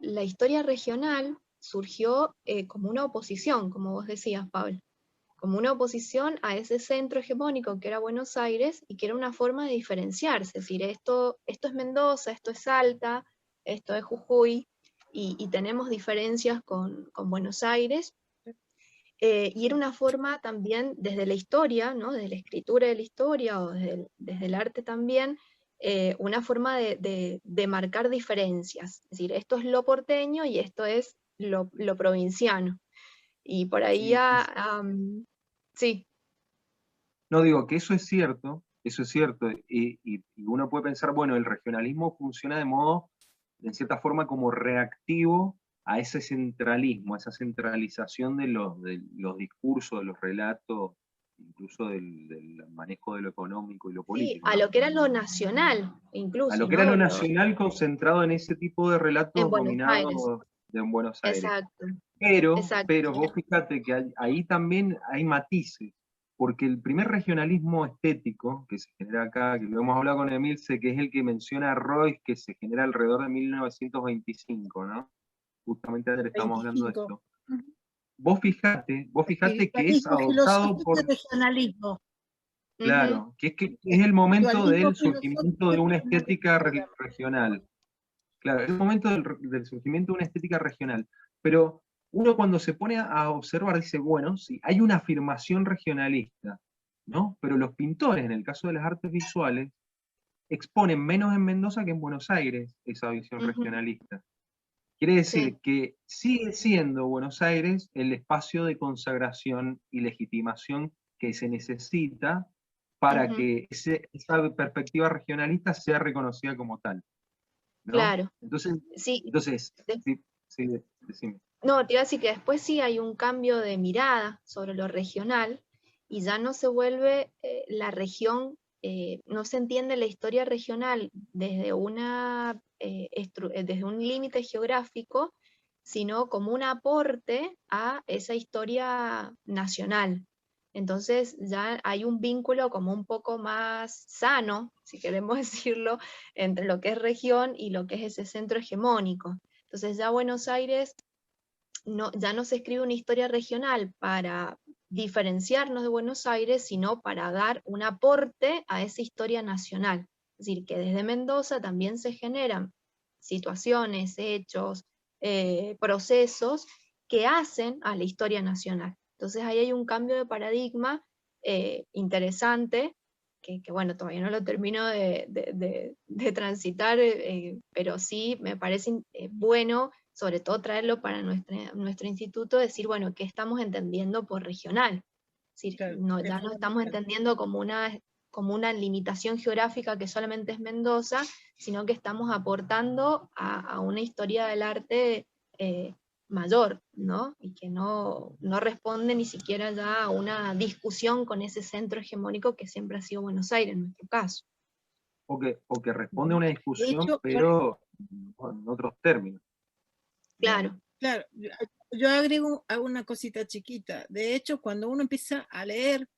la historia regional surgió como una oposición, como vos decías, Pablo. como una oposición a ese centro hegemónico que era Buenos Aires y que era una forma de diferenciarse, es decir, esto es Mendoza, esto es Salta, esto es Jujuy, y tenemos diferencias con Buenos Aires, y era una forma también desde la historia, ¿no? Desde la escritura de la historia o desde el arte también, una forma de marcar diferencias, es decir, esto es lo porteño y esto es lo provinciano. Y por ahí Sí, sí. no digo que eso es cierto, y uno puede pensar, bueno, el regionalismo funciona de modo, en cierta forma, como reactivo a ese centralismo, a esa centralización de los discursos, de los relatos, incluso del manejo de lo económico y lo Sí, político, a ¿no? lo que era lo nacional, A lo incluso, que era ¿no? lo nacional concentrado en ese tipo de En relatos Buenos Aires. dominados en Buenos Aires. Exacto, exacto. Pero vos fíjate que ahí también hay matices, porque el primer regionalismo estético que se genera acá, que lo hemos hablado con Emilce, que es el que menciona a Royce, que se genera alrededor de 1925, ¿no? Justamente ayer estamos hablando de 25. esto. Vos fijate que es Espiritualismo, adoptado filosófico y por, regionalismo. Ujú, claro, que es el momento Espiritualismo, del filosófico surgimiento y de una regionalismo, estética se llama. regional. Claro, es el momento del surgimiento de una estética regional. Pero uno cuando se pone a observar dice, bueno, sí, hay una afirmación regionalista, ¿no? Pero los pintores, en el caso de las artes visuales, exponen menos en Mendoza que en Buenos Aires esa visión ujú, regionalista. Quiere decir sí, que sigue siendo Buenos Aires el espacio de consagración y legitimación que se necesita para ujú, que esa perspectiva regionalista sea reconocida como tal, ¿no? claro. Sí, Entonces, de- sí, sí, decime. no, te iba a decir que después sí hay un cambio de mirada sobre lo regional y ya no se vuelve la región, no se entiende la historia regional desde desde un límite geográfico, sino como un aporte a esa historia nacional. Entonces ya hay un vínculo como un poco más sano, si queremos decirlo, entre lo que es región y lo que es ese centro hegemónico. Entonces ya Buenos Aires ya no se escribe una historia regional para diferenciarnos de Buenos Aires, sino para dar un aporte a esa historia nacional. Es decir, que desde Mendoza también se generan situaciones, hechos, procesos que hacen a la historia nacional. Entonces ahí hay un cambio de paradigma interesante, que, bueno, todavía no lo termino de transitar, pero sí me parece bueno sobre todo traerlo para nuestro instituto, decir, bueno, ¿qué estamos entendiendo por regional? Es decir, Claro, es ya no estamos fundamental. entendiendo como una limitación geográfica que solamente es Mendoza, sino que estamos aportando a una historia del arte mayor, ¿no? Y que no responde ni siquiera ya a una discusión con ese centro hegemónico que siempre ha sido Buenos Aires, en nuestro caso. O que responde a una De discusión, hecho, pero en otros términos, ¿no? Claro. claro, yo agrego una cosita chiquita. De hecho, cuando uno empieza a leer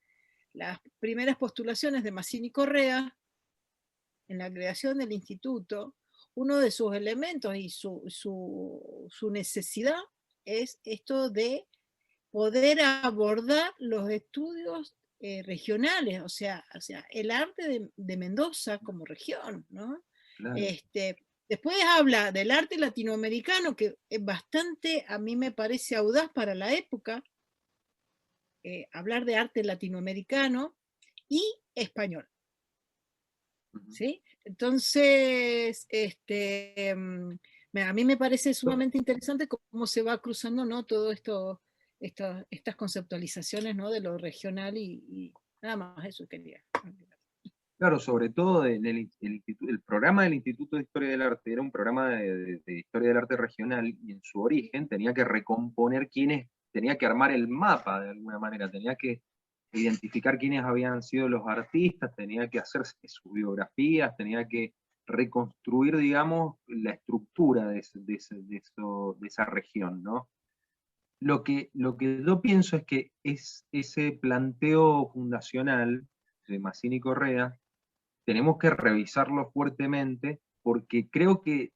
las primeras postulaciones de Mazzini Correa en la creación del instituto, uno de sus elementos y su necesidad es esto de poder abordar los estudios regionales, o sea, el arte de Mendoza como región, ¿no? Claro. Después habla del arte latinoamericano, que es bastante, a mí me parece audaz para la época, hablar de arte latinoamericano y español. Ujú. ¿Sí? Entonces, a mí me parece sumamente interesante cómo se va cruzando, ¿no? Todo esto, estas conceptualizaciones, ¿no? De lo regional y nada más eso quería. Claro, sobre todo el programa del Instituto de Historia del Arte era un programa de historia del arte regional y en su origen tenía que recomponer tenía que armar el mapa de alguna manera, tenía que identificar quiénes habían sido los artistas, tenía que hacer sus biografías, tenía que reconstruir, digamos, la estructura de esa región, ¿no? Lo que yo pienso es que ese planteo fundacional de Mazzini Correa tenemos que revisarlo fuertemente porque creo que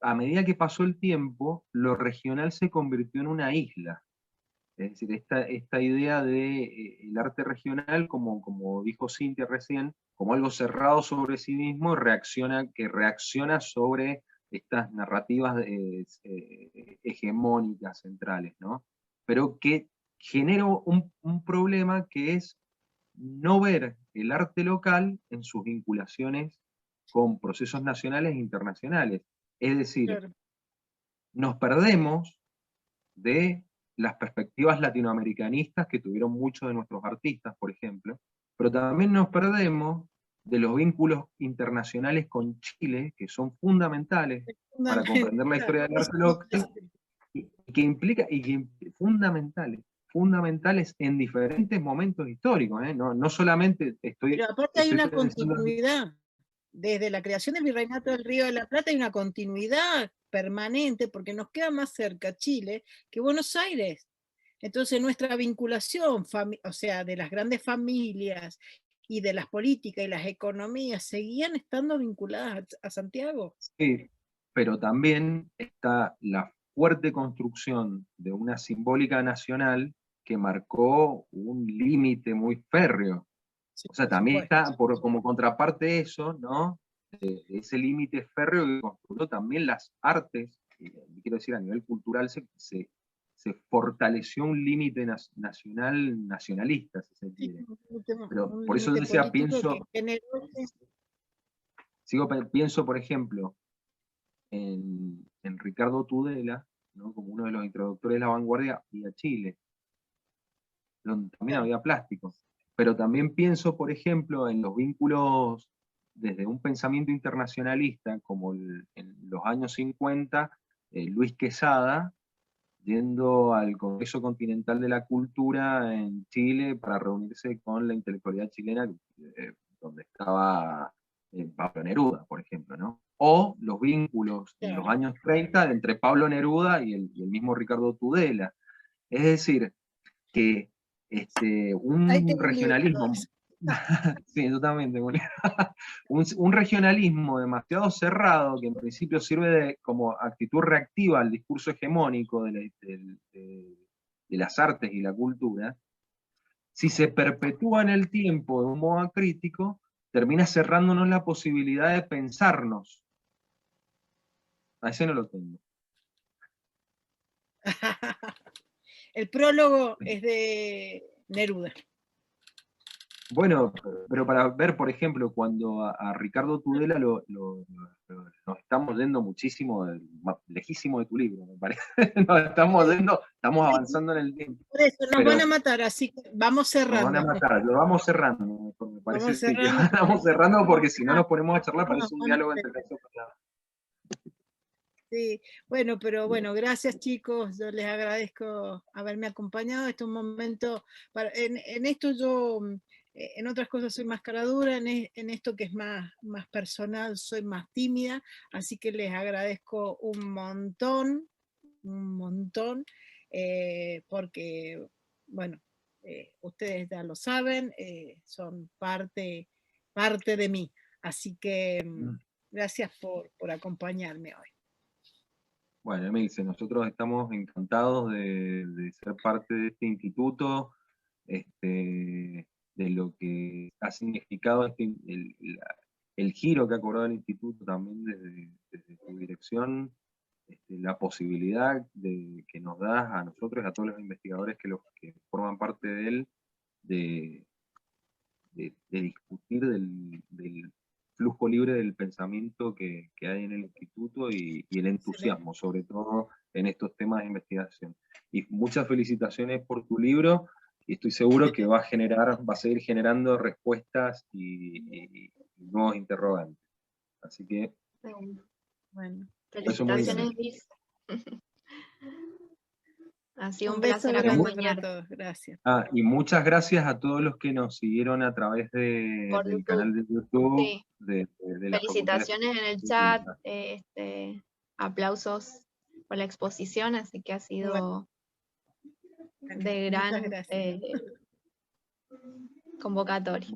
a medida que pasó el tiempo, lo regional se convirtió en una isla. Es decir, esta idea de el arte regional, como dijo Cintia recién, como algo cerrado sobre sí mismo, que reacciona sobre estas narrativas hegemónicas centrales, ¿no? Pero que genera un problema que es no ver el arte local en sus vinculaciones con procesos nacionales e internacionales. Es decir, Claro. nos perdemos de las perspectivas latinoamericanistas que tuvieron muchos de nuestros artistas, por ejemplo, pero también nos perdemos de los vínculos internacionales con Chile, que son fundamentales para comprender la historia del arte local, y fundamentales en diferentes momentos históricos, ¿eh? No solamente Pero aparte hay una pensando... continuidad. Desde la creación del Virreinato del Río de la Plata hay una continuidad permanente, porque nos queda más cerca Chile que Buenos Aires. Entonces nuestra vinculación, o sea, de las grandes familias y de las políticas y las economías, seguían estando vinculadas a Santiago. Sí, pero también está la fuerte construcción de una simbólica nacional que marcó un límite muy férreo. Sí, O sea, también está como contraparte de eso, ¿no? Ese límite férreo que construyó también las artes, quiero decir, a nivel cultural se fortaleció un límite nacional, nacionalista, si se quiere. Pero por eso decía, pienso, por ejemplo, en Ricardo Tudela, ¿no? Como uno de los introductores de la vanguardia, y a Chile, donde también había plástico. Pero también pienso, por ejemplo, en los vínculos desde un pensamiento internacionalista, como en los años 50, Luis Quesada, yendo al Congreso Continental de la Cultura en Chile para reunirse con la intelectualidad chilena, donde estaba Pablo Neruda, por ejemplo, ¿no? O los vínculos en los años 30 entre Pablo Neruda y el mismo Ricardo Tudela. Es decir, que un regionalismo, sí, totalmente, un regionalismo demasiado cerrado, que en principio sirve como actitud reactiva al discurso hegemónico de las artes y la cultura, si se perpetúa en el tiempo de un modo acrítico, termina cerrándonos la posibilidad de pensarnos. A ese no lo tengo. El prólogo es de Neruda. Bueno, pero para ver, por ejemplo, cuando a Ricardo Tudela nos estamos yendo muchísimo, lejísimo de tu libro, me parece. Nos estamos yendo, estamos avanzando en el tiempo. Por eso nos van a matar, así que vamos cerrando. Nos van a matar, lo vamos cerrando, me parece que vamos cerrando, porque si no nos ponemos a charlar, parece un diálogo entre casos. Sí, bueno, pero bueno, gracias chicos, yo les agradezco haberme acompañado. Este es un momento, en esto yo, en otras cosas soy más caradura, en esto que es más personal soy más tímida, así que les agradezco un montón, porque, bueno, ustedes ya lo saben, son parte de mí, así que gracias por acompañarme hoy. Bueno, Emilce, nosotros estamos encantados de ser parte de este instituto, de lo que ha significado el giro que ha cobrado el instituto también desde tu dirección, la posibilidad que nos das a nosotros y a todos los investigadores que forman parte de él, de discutir del flujo libre del pensamiento que hay en el instituto y el entusiasmo, sobre todo en estos temas de investigación. Y muchas felicitaciones por tu libro, y estoy seguro que va a seguir generando respuestas y nuevos interrogantes. Así que... Bueno, felicitaciones, Liz. Ha sido un placer acompañarte. Gracias. Y muchas gracias a todos los que nos siguieron a través del canal de YouTube. Sí. Felicitaciones en el chat, aplausos por la exposición, así que ha sido de gran convocatoria.